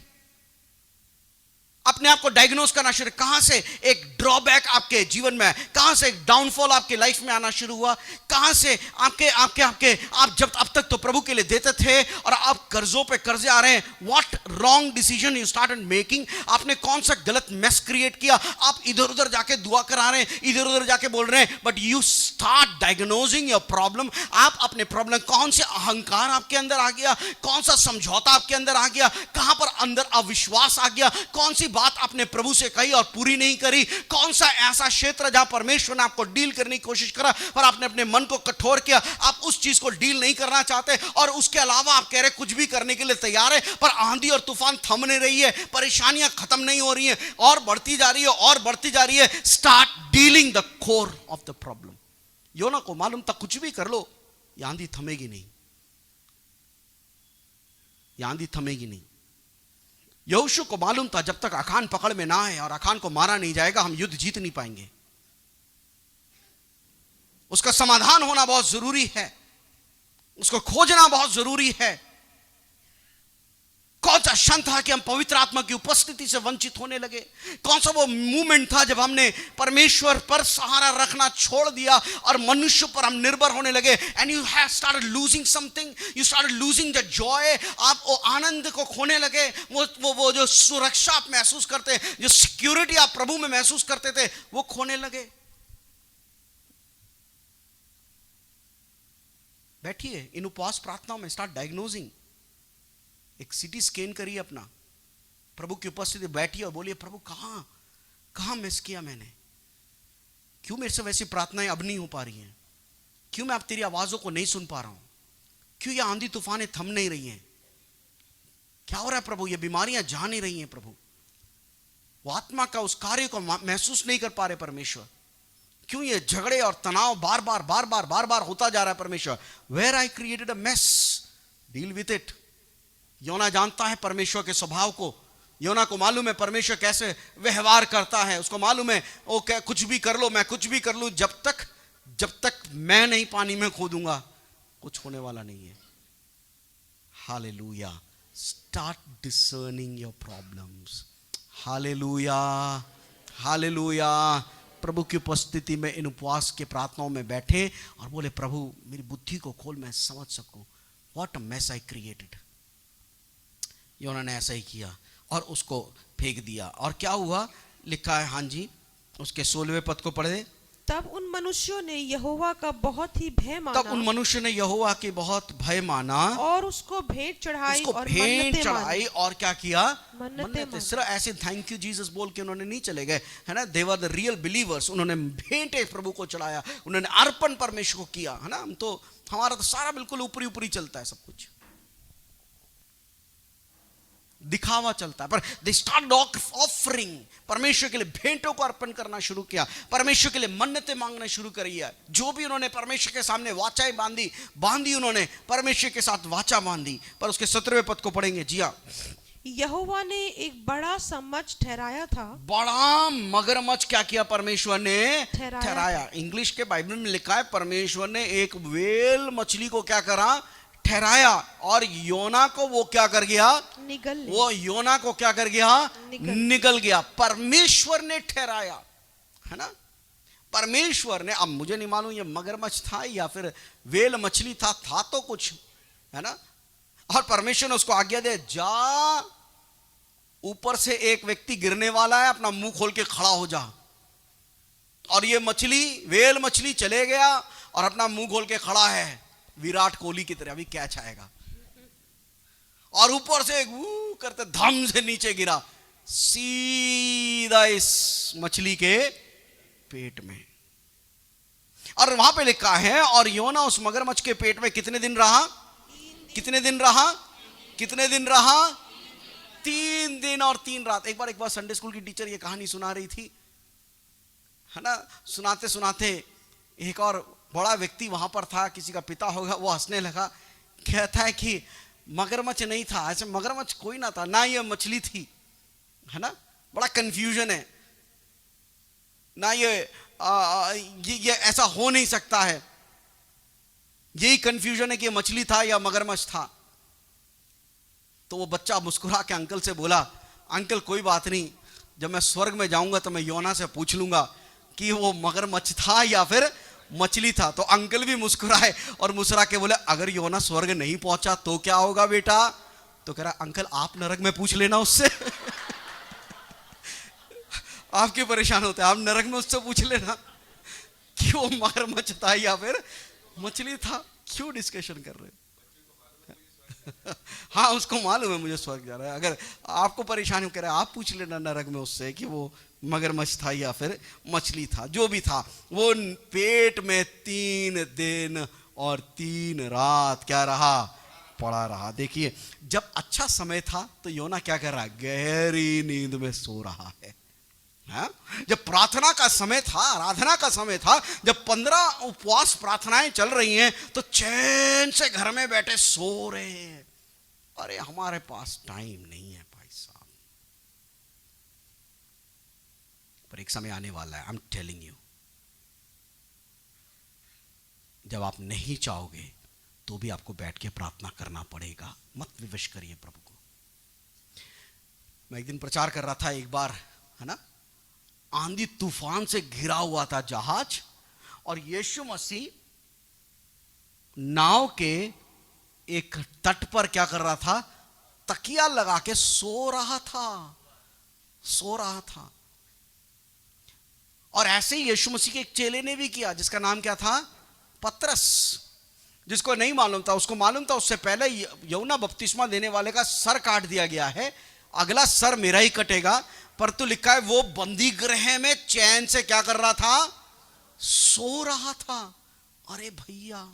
अपने आप को डायग्नोज करना शुरू। कहां से एक ड्रॉबैक आपके जीवन में, कहां से एक डाउनफॉल आपके लाइफ में आना शुरू हुआ? कहां से आप जब अब तक तो प्रभु के लिए देते थे और आप कर्जों पे कर्जे आ रहे हैं। What wrong decision you started making? आपने कौन सा गलत मेस क्रिएट किया? आप इधर उधर जाके दुआ करा रहे हैं, इधर उधर जाके बोल रहे हैं, but you start diagnosing your problem. आप अपने प्रॉब्लम, कौन से अहंकार आपके अंदर आ गया, कौन सा समझौता आपके अंदर आ गया, कहां पर अंदर अविश्वास आ गया, कौन सी बात आपने प्रभु से कही और पूरी नहीं करी, कौन सा ऐसा क्षेत्र जहां परमेश्वर ने आपको डील करने की कोशिश करा और आपने अपने मन को कठोर किया, आप उस चीज को डील नहीं करना चाहते, और उसके अलावा आप कह रहे कुछ भी करने के लिए तैयार है, पर आंधी और तूफान थम नहीं रही है, परेशानियां खत्म नहीं हो रही हैं, और बढ़ती जा रही है और बढ़ती जा रही है। Start dealing the core of the problem. योना को मालूम था कुछ भी कर लो, ये आंधी थमेगी नहीं, ये आंधी थमेगी नहीं। यहोशू को मालूम था जब तक अखान पकड़ में ना आए और अखान को मारा नहीं जाएगा हम युद्ध जीत नहीं पाएंगे। उसका समाधान होना बहुत जरूरी है, उसको खोजना बहुत जरूरी है। कौन सा क्षण था कि हम पवित्र आत्मा की उपस्थिति से वंचित होने लगे? कौन सा वो मूवमेंट था जब हमने परमेश्वर पर सहारा रखना छोड़ दिया और मनुष्य पर हम निर्भर होने लगे? And you have started losing something, you started losing the Joy. आप वो आनंद को खोने लगे, वो जो सुरक्षा आप महसूस करते, जो सिक्योरिटी आप प्रभु में महसूस करते थे, वो खोने लगे। बैठिए इन उपवास प्रार्थनाओं में, स्टार्ट डायग्नोजिंग। एक सिटी स्कैन करिए अपना, प्रभु की उपस्थिति बैठिए और बोलिए प्रभु कहां मिस किया मैंने? क्यों मेरे से वैसी प्रार्थनाएं अब नहीं हो पा रही हैं? क्यों मैं अब तेरी आवाजों को नहीं सुन पा रहा हूं? क्यों ये आंधी तूफानें थम नहीं रही हैं? क्या हो रहा है प्रभु? ये बीमारियां जा नहीं रही हैं प्रभु। वो आत्मा का उस कार्य को महसूस नहीं कर पा रहे परमेश्वर। क्यों ये झगड़े और तनाव बार बार होता जा रहा है परमेश्वर? Where I created a mess, deal with it. योना जानता है परमेश्वर के स्वभाव को। योना को मालूम है परमेश्वर कैसे व्यवहार करता है। उसको मालूम है वो कुछ भी कर लो, मैं कुछ भी कर लूं, जब तक मैं नहीं पानी में खोदूंगा कुछ होने वाला नहीं है। Hallelujah. Start discerning your problems. Hallelujah, hallelujah. प्रभु की उपस्थिति में इन उपवास के प्रार्थनाओं में बैठे और बोले प्रभु मेरी बुद्धि को खोल, मैं समझ सकूं what a mess I created. योना ने ऐसा ही किया और उसको फेंक दिया। और क्या हुआ लिखा है, हाँ जी, उसके 16वें पद को पढ़े। तब उन मनुष्यों ने यहोवा का बहुत ही भय माना। तब उन मनुष्य ने यहोवा की बहुत भय माना और उसको भेंट चढ़ाई और क्या किया? मन्नतें। सिर्फ ऐसे थैंक यू जीसस बोल के उन्होंने नहीं चले गए, है ना। दे वर द रियल बिलीवर्स। उन्होंने भेंट प्रभु को चढ़ाया, उन्होंने अर्पण परमेश्वर को किया, है ना। हम तो हमारा तो सारा बिल्कुल ऊपरी ऊपरी चलता है, सब कुछ दिखावा चलता है। पर दे स्टार्टेड ऑफरिंग, परमेश्वर के लिए भेंटों को अर्पण करना शुरू किया, परमेश्वर के लिए मन्नतें मांगना शुरू करी है। जो भी उन्होंने परमेश्वर के सामने वाचाएं बांधी उन्होंने परमेश्वर के साथ वाचा बांधी। पर उसके 17वें पद को पढ़ेंगे। जी हाँ, यहोवा ने एक बड़ा सा मछ ठहराया था। बड़ा मगरमच्छ क्या किया? परमेश्वर ने ठहराया। इंग्लिश के बाइबल में लिखा है परमेश्वर ने एक व्हेल मछली को क्या करा? ठहराया। और योना को वो क्या कर गया? वो योना को क्या कर गया? निगल गया। परमेश्वर ने ठहराया, है ना। परमेश्वर ने, अब मुझे नहीं मालूम ये मगरमच्छ था या फिर व्हेल मछली था तो कुछ, है ना। और परमेश्वर ने उसको आज्ञा दे, जा ऊपर से एक व्यक्ति गिरने वाला है, अपना मुंह खोल के खड़ा हो जा। और ये मछली, व्हेल मछली चले गया और अपना मुंह खोल के खड़ा है विराट कोहली की तरह। अभी कैच आएगा और ऊपर से करते धम से नीचे गिरा, सीधा इस मछली के पेट में। और वहां पे लिखा है, और योना उस मगरमच्छ के पेट में कितने दिन रहा? कितने दिन रहा? कितने दिन रहा? 3 दिन और 3 रात। एक बार संडे स्कूल की टीचर ये कहानी सुना रही थी, है ना। सुनाते सुनाते एक और बड़ा व्यक्ति वहां पर था, किसी का पिता होगा, वो हंसने लगा। कहता है कि मगरमच्छ नहीं था, ऐसे मगरमच्छ कोई ना था, ना ये मछली थी, है ना। बड़ा कंफ्यूजन है ना, ये ऐसा हो नहीं सकता है। यही कंफ्यूजन है कि मछली था या मगरमच्छ था। तो वो बच्चा मुस्कुरा के अंकल से बोला, अंकल कोई बात नहीं, जब मैं स्वर्ग में जाऊंगा तो मैं योना से पूछ लूंगा कि वो मगरमच्छ था या फिर मछली था। तो अंकल भी मुस्कुराए और मुस्कुरा के बोले, अगर योना स्वर्ग नहीं पहुंचा तो क्या होगा बेटा? तो कह रहा, अंकल आप नरक में पूछ लेना उससे। आप क्यों परेशान होते हैं? आप नरक में उससे पूछ लेना कि वो मगरमच्छ था या फिर मछली था। क्यों डिस्कशन कर रहे हैं? हाँ, उसको मालूम है मुझे स्वर्ग जा रहा है। अगर आपको परेशानी कह रहा है, आप पूछ लेना नरक में उससे कि वो मगरमच्छ था या फिर मछली था। जो भी था, वो पेट में 3 दिन और 3 रात क्या रहा? पड़ा रहा। देखिए, जब अच्छा समय था तो योना क्या कर रहा है? गहरी नींद में सो रहा है। जब प्रार्थना का समय था, आराधना का समय था, जब 15 उपवास प्रार्थनाएं चल रही हैं, तो चैन से घर में बैठे सो रहे हैं। अरे हमारे पास टाइम नहीं है भाई साहब, पर एक समय आने वाला है, आई एम टेलिंग यू, जब आप नहीं चाहोगे तो भी आपको बैठ के प्रार्थना करना पड़ेगा। मत विवश करिए प्रभु को। मैं एक दिन प्रचार कर रहा था, एक बार है ना, आंधी तूफान से घिरा हुआ था जहाज, और यीशु मसीह नाव के एक तट पर क्या कर रहा था, तकिया लगा के सो रहा था। और ऐसे ही यीशु मसीह के एक चेले ने भी किया, जिसका नाम क्या था, पतरस। जिसको नहीं मालूम था, उसको मालूम था उससे पहले यूहन्ना बपतिस्मा देने वाले का सर काट दिया गया है, अगला सर मेरा ही कटेगा। पर तो लिखा है वो बंदी गृह में चैन से क्या कर रहा था, सो रहा था। अरे भैया,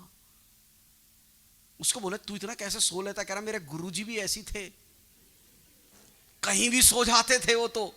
उसको बोले तू इतना कैसे सो लेता? कह रहा मेरे गुरुजी भी ऐसी थे, कहीं भी सो जाते थे वो तो।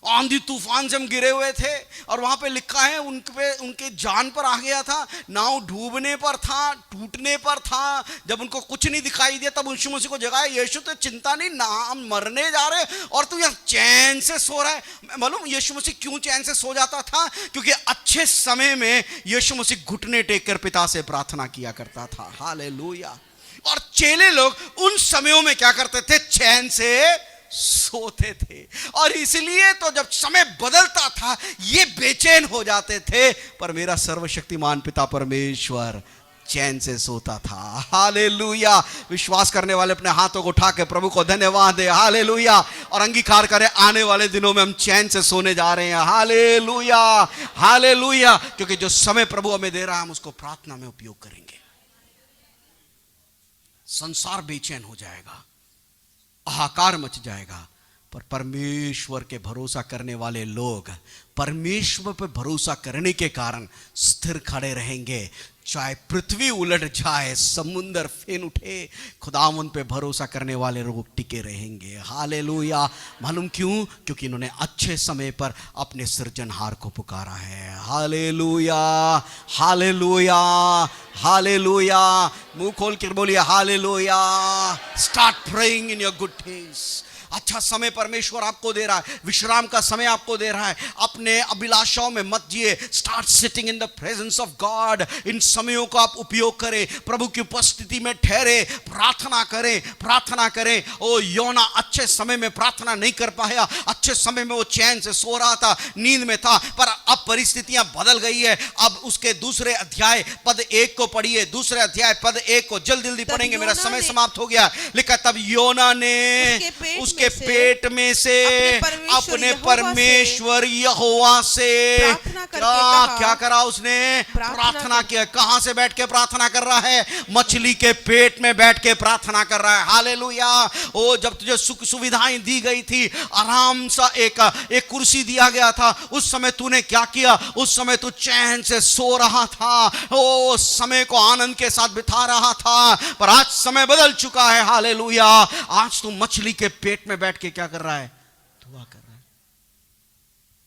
आंधी तूफान से हम गिरे हुए थे, और वहां पे लिखा है उनके जान पर आ गया था, नाव डूबने पर था, टूटने पर था। जब उनको कुछ नहीं दिखाई दिया तब यीशु मसीह को जगाया, यीशु तो चिंता नहीं ना, हम मरने जा रहे और तू यहाँ चैन से सो रहा है। मालूम यीशु मसीह क्यों चैन से सो जाता था? क्योंकि अच्छे समय में यीशु मसीह घुटने टेक कर पिता से प्रार्थना किया करता था। हालेलुया। और चेले लोग उन समयों में क्या करते थे, चैन से सोते थे। और इसलिए तो जब समय बदलता था ये बेचैन हो जाते थे, पर मेरा सर्वशक्तिमान पिता परमेश्वर चैन से सोता था। हालेलुया। विश्वास करने वाले अपने हाथों को उठा के प्रभु को धन्यवाद दे। हालेलुया। और अंगीकार करें, आने वाले दिनों में हम चैन से सोने जा रहे हैं। Hallelujah, hallelujah. क्योंकि जो समय प्रभु हमें दे रहा है हम उसको प्रार्थना में उपयोग करेंगे। संसार बेचैन हो जाएगा, हाहाकार मच जाएगा, पर परमेश्वर के भरोसा करने वाले लोग परमेश्वर पर भरोसा करने के कारण स्थिर खड़े रहेंगे। चाहे पृथ्वी उलट जाए, समुंदर फेन उठे, खुदावन पे भरोसा करने वाले लोग टिके रहेंगे। हालेलुया। मालूम क्यों? क्योंकि इन्होंने अच्छे समय पर अपने सृजनहार को पुकारा है। Hallelujah, hallelujah, hallelujah. मुंह खोल के बोलिए hallelujah. Start praying in your good days. अच्छा समय परमेश्वर आपको दे रहा है, विश्राम का समय आपको दे रहा है। अपने अभिलाषाओं में मत जिए। Start sitting in the presence of God. इन समयों को आप उपयोग करें, प्रभु की उपस्थिति में ठहरे, प्रार्थना करें, प्रार्थना करें। ओ योना अच्छे समय में प्रार्थना नहीं कर पाया, अच्छे समय में वो चैन से सो रहा था, नींद में था, पर अब परिस्थितियां बदल गई है। अब उसके दूसरे अध्याय पद 1 को पढ़िए, दूसरे अध्याय पद 1 को जल्दी जल्दी पढ़ेंगे, मेरा समय समाप्त हो गया। लिखा तब योना ने उसके पेट में से अपने परमेश्वर यहोवा से क्या करा? उसने प्रार्थना किया। कहां से बैठ के प्रार्थना कर रहा है? मछली के पेट में बैठ के प्रार्थना कर रहा है। हालेलुया। ओ जब तुझे सुख सुविधाएं दी गई थी, आराम सा एक कुर्सी दिया गया था, उस समय तूने क्या किया? उस समय तू चैन से सो रहा था, ओ समय को आनंद के साथ बिता रहा था। पर आज समय बदल चुका है। हालेलुया। आज तू मछली के पेट में बैठ के क्या कर रहा है? दुआ कर रहा है।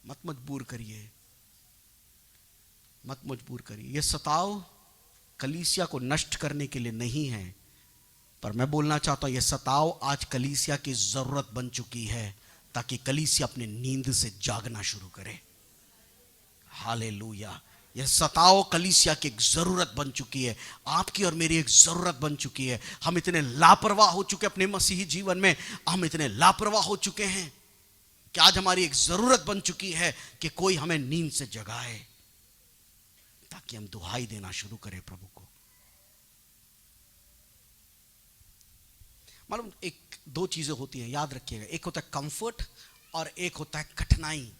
मत मजबूर करिए, मत मजबूर करिए। ये सताव कलीसिया को नष्ट करने के लिए नहीं है, पर मैं बोलना चाहता हूं ये सताव आज कलीसिया की जरूरत बन चुकी है, ताकि कलीसिया अपने नींद से जागना शुरू करे। हालेलुया। यह सताव कलीसिया की एक जरूरत बन चुकी है, आपकी और मेरी एक जरूरत बन चुकी है। हम इतने लापरवाह हो चुके अपने मसीही जीवन में, हम इतने लापरवाह हो चुके हैं कि आज हमारी एक जरूरत बन चुकी है कि कोई हमें नींद से जगाए, ताकि हम दुहाई देना शुरू करें प्रभु को। मालूम एक दो चीजें होती हैं, याद रखिएगा। एक होता है कंफर्ट और एक होता है कठिनाई।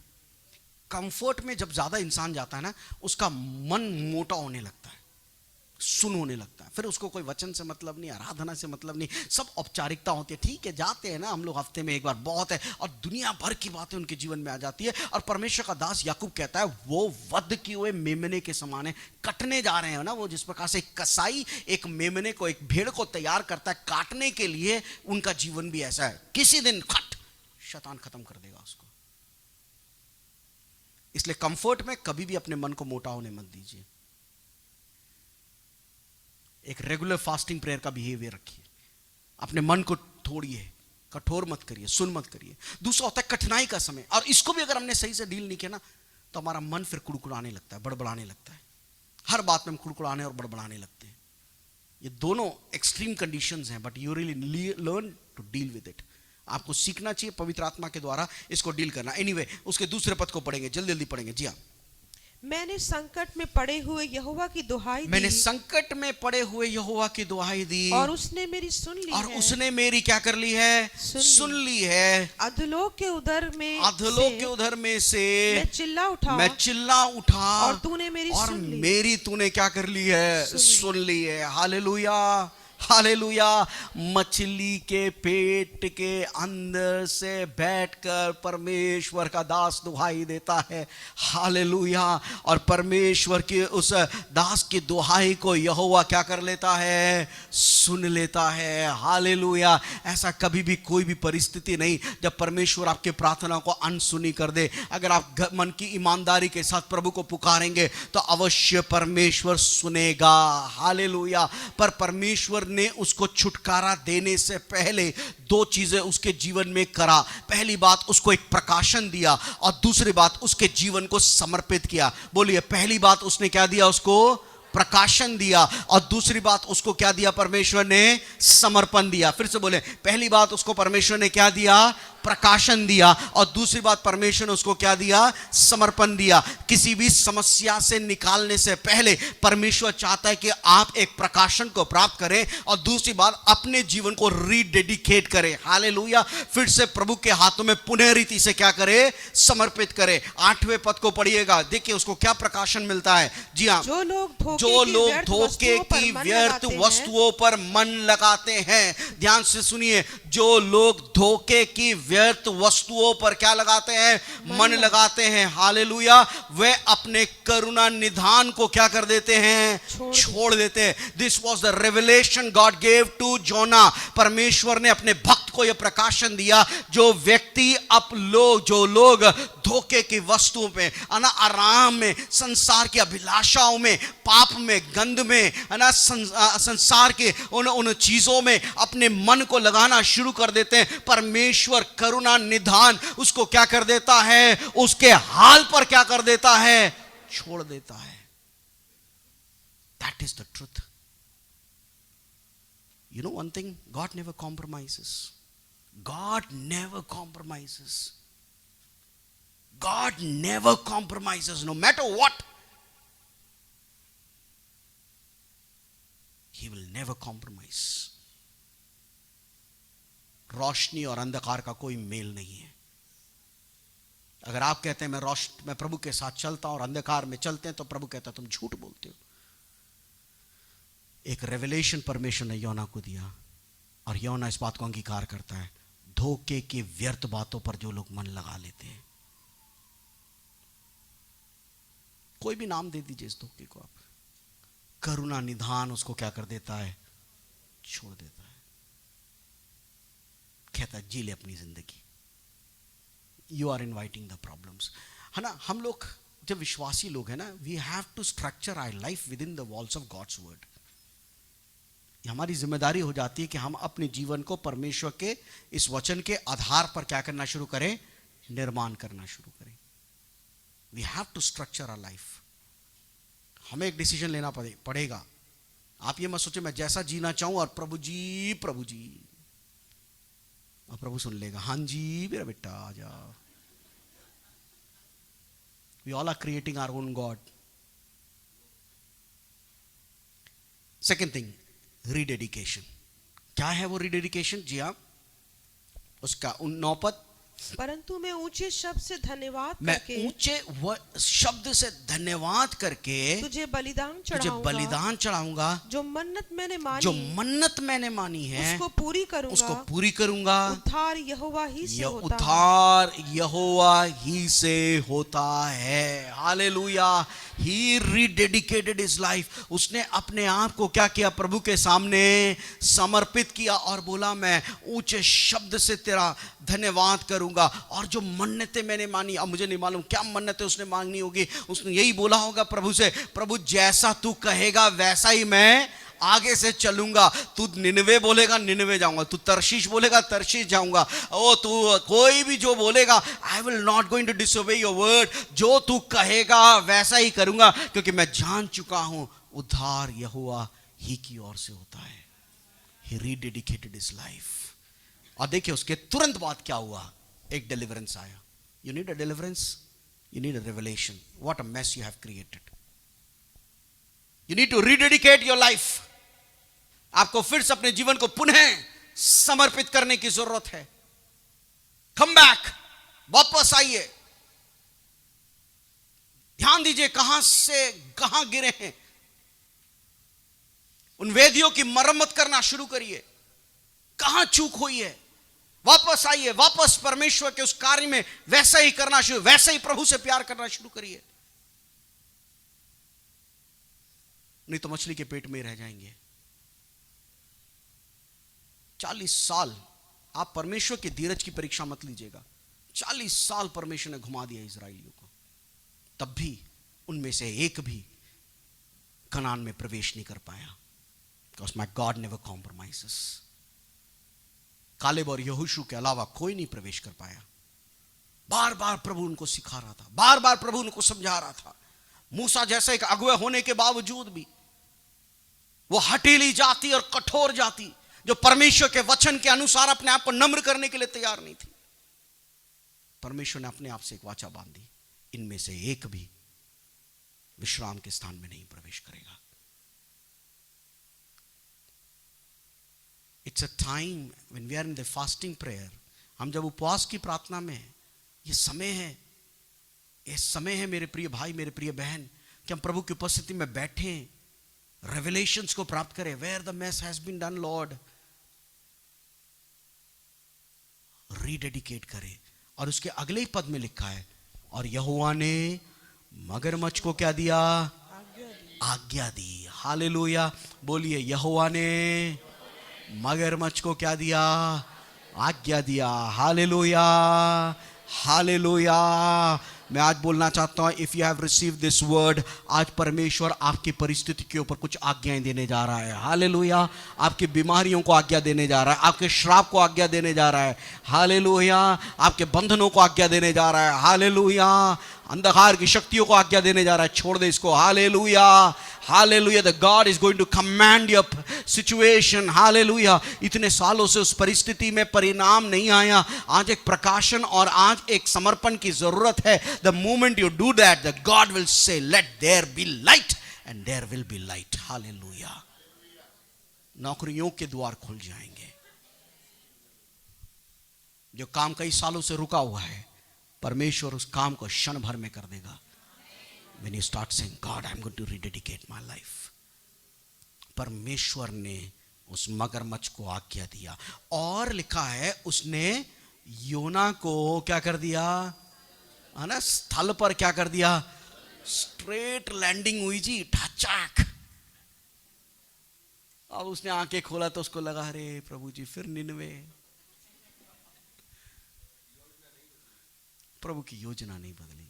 कंफर्ट में जब ज्यादा इंसान जाता है ना, उसका मन मोटा होने लगता है, सुन होने लगता है, फिर उसको कोई वचन से मतलब नहीं, आराधना से मतलब नहीं, सब औपचारिकता होती है। ठीक है, जाते हैं ना हम लोग हफ्ते में एक बार, बहुत है, और दुनिया भर की बातें उनके जीवन में आ जाती है। और परमेश्वर का दास याकूब कहता है वो वध किए हुए मेमने के समान है, कटने जा रहे हैं ना। वो जिस प्रकार से कसाई एक मेमने को, एक भेड़ को तैयार करता है काटने के लिए, उनका जीवन भी ऐसा है। किसी दिन खट शैतान खत्म कर देगा उसको। इसलिए कंफर्ट में कभी भी अपने मन को मोटा होने मत दीजिए। एक रेगुलर फास्टिंग प्रेयर का बिहेवियर रखिए। अपने मन को तोड़िए, कठोर मत करिए, सुन मत करिए। दूसरा होता है कठिनाई का समय, और इसको भी अगर हमने सही से डील नहीं किया ना तो हमारा मन फिर कुड़कुड़ाने लगता है, बड़बड़ाने लगता है। हर बात में हम कुड़कुड़ाने और बड़बड़ाने लगते हैं। ये दोनों एक्सट्रीम कंडीशंस हैं, but you really learn to deal with it. आपको सीखना चाहिए पवित्र आत्मा के द्वारा इसको डील करना। एनीवे, उसके दूसरे पद को पढ़ेंगे, जल्दी जल्दी पढ़ेंगे। जी हाँ। मैंने संकट में पड़े हुए यहोवा की दुहाई दी, मैंने संकट में पड़े हुए यहोवा की दुहाई दी, और उसने मेरी सुन ली और है। उसने मेरी क्या कर ली है? सुन ली है। अधोलोक के उदर में अधोलोक के उधर में से मैं चिल्ला उठा और तूने मेरी और सुन ली। मेरी तूने क्या कर ली है? सुन ली है। Hallelujah, hallelujah. मछली के पेट के अंदर से बैठकर परमेश्वर का दास दुहाई देता है। हालेलुया। और परमेश्वर के उस दास की दुहाई को यहोवा क्या कर लेता है? सुन लेता है। हालेलुया। ऐसा कभी भी कोई भी परिस्थिति नहीं जब परमेश्वर आपके प्रार्थना को अनसुनी कर दे। अगर आप मन की ईमानदारी के साथ प्रभु को पुकारेंगे तो अवश्य परमेश्वर सुनेगा। हालेलुया। पर परमेश्वर ने उसको छुटकारा देने से पहले दो चीजें उसके जीवन में करा। पहली बात, उसको एक प्रकाशन दिया, और दूसरी बात, उसके जीवन को समर्पित किया। बोलिए, पहली बात उसने क्या दिया? उसको प्रकाशन दिया, और दूसरी बात उसको क्या दिया? परमेश्वर ने समर्पण दिया। फिर से बोले, पहली बात उसको परमेश्वर ने क्या दिया? प्रकाशन दिया, और दूसरी बात परमेश्वर ने उसको क्या दिया? समर्पण दिया। किसी भी समस्या से निकालने से पहले परमेश्वर चाहता है कि आप एक प्रकाशन को प्राप्त करें, और दूसरी बात अपने जीवन को रीडेडिकेट करें। हालेलुया। फिर से प्रभु के हाथों में पुनः रीति से क्या करें? समर्पित करें। 8वें पद को पढ़िएगा, देखिए उसको क्या प्रकाशन मिलता है। जी हाँ। जो लोग धोखे की व्यर्थ वस्तुओं पर मन लगाते हैं। ध्यान से सुनिए, जो लोग धोखे की व्यर्थ वस्तुओं पर क्या लगाते हैं? मन लगाते हैं। हालेलुया। वे अपने करुणा निधान को क्या कर देते हैं? छोड़ देते हैं। This was the revelation God gave to Jonah. परमेश्वर ने अपने भक्त को यह प्रकाशन दिया, जो व्यक्ति जो लोग धोखे की वस्तुओं पे, आराम में, संसार की अभिलाषाओं में, पाप में, गंध में, संसार के उन चीजों में अपने मन को लगाना शुरू कर देते हैं, परमेश्वर करुणा निधान उसको क्या कर देता है? उसके हाल पर क्या कर देता है? छोड़ देता है। That is the truth. You know one thing, God never compromises. God never compromises. God never compromises, no matter what. He will never compromise. रोशनी और अंधकार का कोई मेल नहीं है। अगर आप कहते हैं मैं प्रभु के साथ चलता हूं और अंधकार में चलते हैं, तो प्रभु कहता है तुम झूठ बोलते हो। एक रेवलेशन परमेश्वर ने योना को दिया, और योना इस बात को अंगीकार करता है, धोखे की व्यर्थ बातों पर जो लोग मन लगा लेते हैं। कोई भी नाम दे दीजिए इस धोखे को आप, करुणा निधान उसको क्या कर देता है? छोड़ देता है। कहता है जी ले अपनी जिंदगी। You are inviting the problems, है ना। हम लोग जब विश्वासी लोग हैं ना, we have to structure our life within the walls of God's word. हमारी जिम्मेदारी हो जाती है कि हम अपने जीवन को परमेश्वर के इस वचन के आधार पर क्या करना शुरू करें? निर्माण करना शुरू करें। We have to structure our life. हमें एक डिसीजन लेना पड़ेगा। आप ये मत सोचे मैं जैसा जीना चाहूं और प्रभु जी, और प्रभु सुन लेगा, हां जी मेरा बेटा आ जाओ। We all are creating our own God. Second thing, rededication. क्या है वो रीडेडिकेशन? जी हाँ, उसका 9 पद, परंतु मैं ऊंचे शब्द से धन्यवाद करके, मैं ऊंचे शब्द से धन्यवाद करके तुझे बलिदान चढ़ाऊंगा, जो मन्नत मैंने मानी है उसको पूरी करूंगा। उद्धार यहोवा ही से होता है। हालेलुया। ही रीडेडिकेटेड हिज लाइफ। उसने अपने आप को क्या किया? प्रभु के सामने समर्पित किया, और बोला मैं ऊंचे शब्द से तेरा धन्यवाद करूंगा। और जो मन्नतें मैंने मानी, अब मुझे नहीं मालूम क्या मन्नतें उसने मांगनी होगी। उसने यही बोला होगा प्रभु से, प्रभु जैसा तू कहेगा वैसा ही मैं आगे से चलूंगा। तू निनवे बोलेगा, निनवे जाऊंगा। तू तरशीश बोलेगा, तरशीश जाऊंगा। ओ तू कोई भी जो बोलेगा, I will not going to disobey your word. जो तू कहेगा वैसा ही करूंगा, क्योंकि मैं जान चुका हूं उद्धार यहोवा ही की ओर से होता है। He rededicated his life. और देखिए उसके तुरंत बाद क्या हुआ, एक डिलीवरेंस आया। You need a deliverance, you need a revelation. What a mess you have created. You need to rededicate your life. आपको फिर से अपने जीवन को पुनः समर्पित करने की जरूरत है। Come back, वापस आइए। ध्यान दीजिए कहां से कहां गिरे हैं। उन वेदियों की मरम्मत करना शुरू करिए। कहां चूक हुई है, वापस आइए, वापस परमेश्वर के उस कार्य में वैसा ही करना शुरू, वैसे ही प्रभु से प्यार करना शुरू करिए। नहीं तो मछली के पेट में रह जाएंगे। 40 साल आप परमेश्वर के धीरज की परीक्षा मत लीजिएगा। 40 साल परमेश्वर ने घुमा दिया इजराइलियों को, तब भी उनमें से एक भी कनान में प्रवेश नहीं कर पाया। Because my God never compromises. Caleb और यहोशू के अलावा कोई नहीं प्रवेश कर पाया। बार बार प्रभु उनको सिखा रहा था, बार बार प्रभु उनको समझा रहा था। मूसा जैसे एक अगुवे होने के बावजूद भी वो हठीली जाति और कठोर जाति जो परमेश्वर के वचन के अनुसार अपने आप को नम्र करने के लिए तैयार नहीं थी, परमेश्वर ने अपने आप से एक वाचा बांधी, इनमें से एक भी विश्राम के स्थान में नहीं प्रवेश करेगा। It's a time when we are in the fasting prayer. हम जब उपवास की प्रार्थना में हैं, ये समय है मेरे प्रिय भाई, मेरे प्रिय बहन, कि हम प्रभु की उपस्थिति में बैठें, रेवलेशंस को प्राप्त करें। Where the mess has been done, Lord, rededicate करें। और उसके अगले ही पद में लिखा है, और यहोवा ने मगरमच्छ को क्या दिया? आज्ञा दी। हालेलुया, बोलिए, यहोवा ने मगरमच्छ को क्या दिया? आज्ञा दिया। Hallelujah, hallelujah. मैं आज बोलना चाहता हूं, if you have receive this word, आज परमेश्वर आपकी परिस्थिति के ऊपर कुछ आज्ञाएं देने जा रहा है। हालेलुया, आपकी बीमारियों को आज्ञा देने जा रहा है, आपके श्राप को आज्ञा देने जा रहा है। हालेलुया, आपके बंधनों को आज्ञा देने जा रहा है। हालेलुया, अंधकार की शक्तियों को आज्ञा देने जा रहा है। छोड़ दे इसको। Hallelujah, hallelujah. The God is going to command your situation. Hallelujah. इतने सालों से उस परिस्थिति में परिणाम नहीं आया, आज एक प्रकाशन और आज एक समर्पण की जरूरत है। The moment you do that, the God will say, let there be light, and there will be light. Hallelujah. नौकरियों के द्वार खुल जाएंगे। जो काम कई सालों से रुका हुआ है, परमेश्वर उस काम को क्षण भर में कर देगा। When you start saying, God, I'm going to rededicate my life. परमेश्वर ने उस मगरमच्छ को आज्ञा दिया, और लिखा है उसने योना को क्या कर दिया? है ना, स्थल पर क्या कर दिया? स्ट्रेट लैंडिंग हुई जी, ठाचाक। अब उसने आंखें खोला तो उसको लगा, अरे प्रभु जी फिर निनवे। प्रभु की योजना नहीं बदली।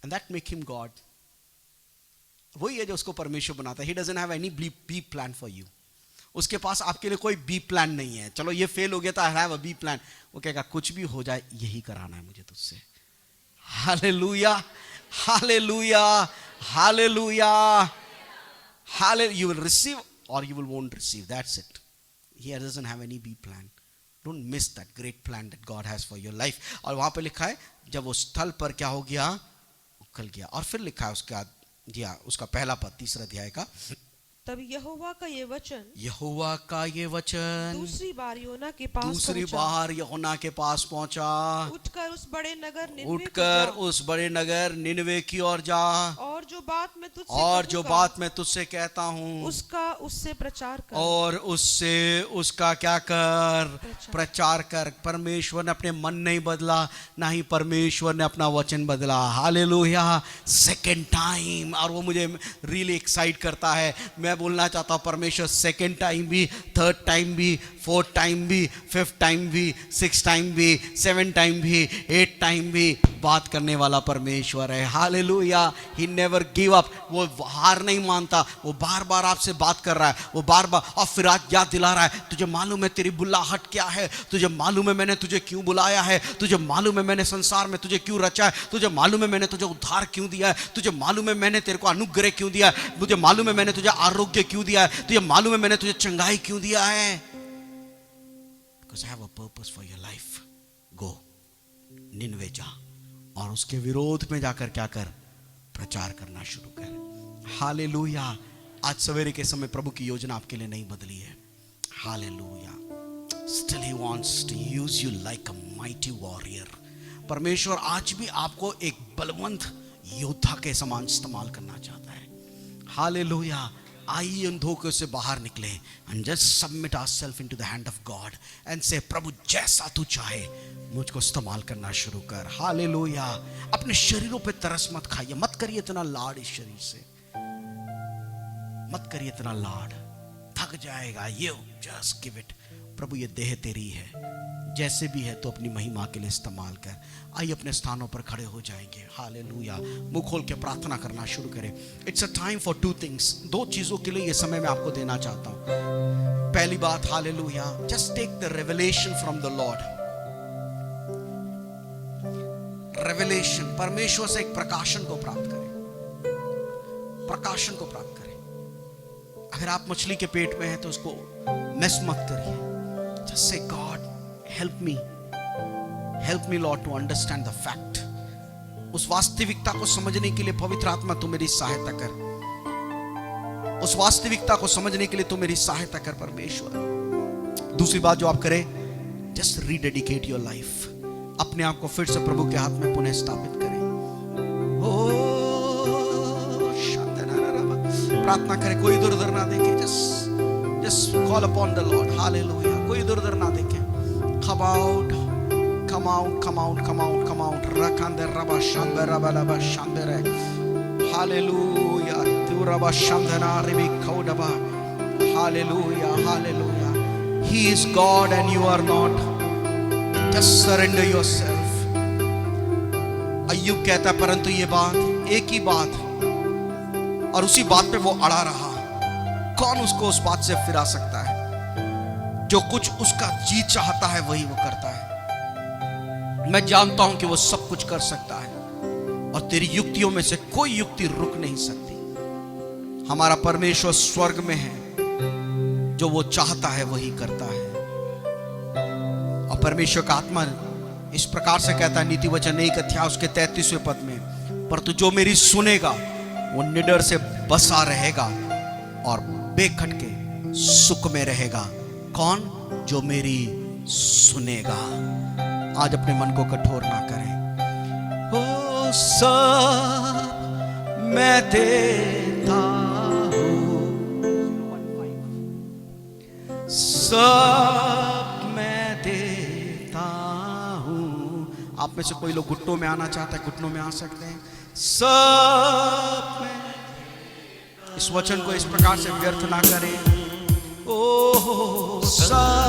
And that make him God. वही है जो उसको परमेश्वर बनाता है। He doesn't have any B plan for you. उसके पास आपके लिए कोई B plan नहीं है। चलो ये फेल हो गया था, I have a B plan. वो कहेगा कुछ भी हो जाए, यही कराना है मुझे तुझसे। Hallelujah, hallelujah, hallelujah, hallelujah. You will receive or you will won't receive. That's it. He doesn't have any B plan. Don't miss that great plan that God has for your life. और वहां पे लिखा है, जब वो स्थल पर क्या हो गया? उखल गया। और फिर लिखा है उसका, जी हाँ, उसका पहला पद 3 अध्याय का, तब यहोवा का ये वचन, यहोवा का ये वचन दूसरी बार योना के पास दूसरी बार योना के पास पहुंचा। उठकर उस बड़े नगर निनवे उठकर उस बड़े नगर निनवे की ओर जा, और जो बात मैं तुझसे और जो बात मैं तुझसे कहता हूँ उसका उससे प्रचार कर, और उससे उसका क्या कर? प्रचार कर। परमेश्वर ने अपने मन नहीं बदला, ना ही परमेश्वर ने अपना वचन बदला। हालेलुया। Second time. और वो मुझे रियली एक्साइट करता है। मैं बोलना चाहता हूं परमेश्वर सेकंड टाइम भी, थर्ड टाइम भी, फोर्थ टाइम भी, फिफ्थ टाइम भी, सिक्स टाइम भी, सेवन टाइम भी, एट टाइम भी बात करने वाला परमेश्वर है। Hallelujah. He never give up. वो हार नहीं मानता, वो बार बार आपसे बात कर रहा है, वो बार बार और फिर आज याद दिला रहा है, तुझे मालूम है तेरी बुलाहट क्या है, तुझे मालूम है मैंने तुझे क्यों बुलाया है, तुझे मालूम है मैंने संसार में तुझे क्यों रचा है, तुझे मालूम है मैंने तुझे उद्धार क्यों दिया है, तुझे मालूम है मैंने तेरे को अनुग्रह क्यों दिया है, मुझे मालूम है मैंने तुझे आरोग्य क्यों दिया है, तुझे मालूम है मैंने तुझे चंगाई क्यों दिया है। Because I have a purpose for your life. Go. Nineveh जा और उसके विरोध में जाकर क्या कर, प्रचार करना शुरू कर। हालेलुया। आज सवेरे के समय प्रभु की योजना आपके लिए नहीं बदली है। Hallelujah. Still he wants to use you like a mighty warrior. परमेश्वर आज भी आपको एक बलवंत योद्धा के समान इस्तेमाल करना चाहता है। हालेलुया। आइए उन धोखे से बाहर निकले and just submit ourselves into the hand of God and say प्रभु जैसा तू चाहे मुझको इस्तेमाल करना शुरू कर। हालेलुया। अपने शरीरों पे तरस मत खाइए, मत करिए इतना लाड इस शरीर से, मत करिए इतना लाड, थक जाएगा। ये just give it। प्रभु ये देह तेरी है, जैसे भी है तो अपनी महिमा के लिए इस्तेमाल कर। आइए अपने स्थानों पर खड़े हो जाएंगे। हालेलुया। मुंह खोल के प्रार्थना करना शुरू करें। It's a time for two things. दो चीजों के लिए ये समय मैं आपको देना चाहता हूं। पहली बात, hallelujah, just take the revelation from the Lord. Revelation, परमेश्वर से एक प्रकाशन को प्राप्त करें, प्रकाशन को प्राप्त करें। अगर आप मछली के पेट में हैं तो उसको मिस मत करिए। Just say God help me Lord to understand the fact। उस वास्तविकता को समझने के लिए पवित्र आत्मा तू मेरी सहायता कर, उस वास्तविकता को समझने के लिए तू मेरी सहायता कर परमेश्वर। दूसरी बात जो आप करें, जस्ट रीडेडिकेट योर लाइफ, अपने आप को फिर से प्रभु के हाथ में पुनः स्थापित करें। प्रार्थना करें, कोई इधर उधर ना देखे, just call upon the Lord। Hallelujah. कोई इधर उधर ना देखे। Come out, come out, come out, come out, come out। Rakande raba shambe raba laba shambere। Hallelujah। Tu raba shamdana ribi kaudaba। Hallelujah, hallelujah। He is God and you are not। Just surrender yourself। अय्यूब कहता है, परंतु ये बात, एक ही बात, और उसी बात पे वो अड़ा रहा, कौन उसको उस बात से फिरा सकता है? जो कुछ उसका जी चाहता है वही वो करता है। मैं जानता हूं कि वो सब कुछ कर सकता है और तेरी युक्तियों में से कोई युक्ति रुक नहीं सकती। हमारा परमेश्वर स्वर्ग में है, जो वो चाहता है वही करता है। और परमेश्वर का आत्मा इस प्रकार से कहता है, नीति वचन 1 अध्याय उसके 33वें पद में, पर तू जो मेरी सुनेगा वो निडर से बसा रहेगा और बेखटके सुख में रहेगा। कौन? जो मेरी सुनेगा। आज अपने मन को कठोर ना करें। ओ सब मैं देता हूं, सब मैं देता हूं। आप में से कोई लोग घुटनों में आना चाहता है, घुटनों में आ सकते हैं। सब मैं, इस वचन को इस प्रकार से व्यर्थ ना करें। ओ सब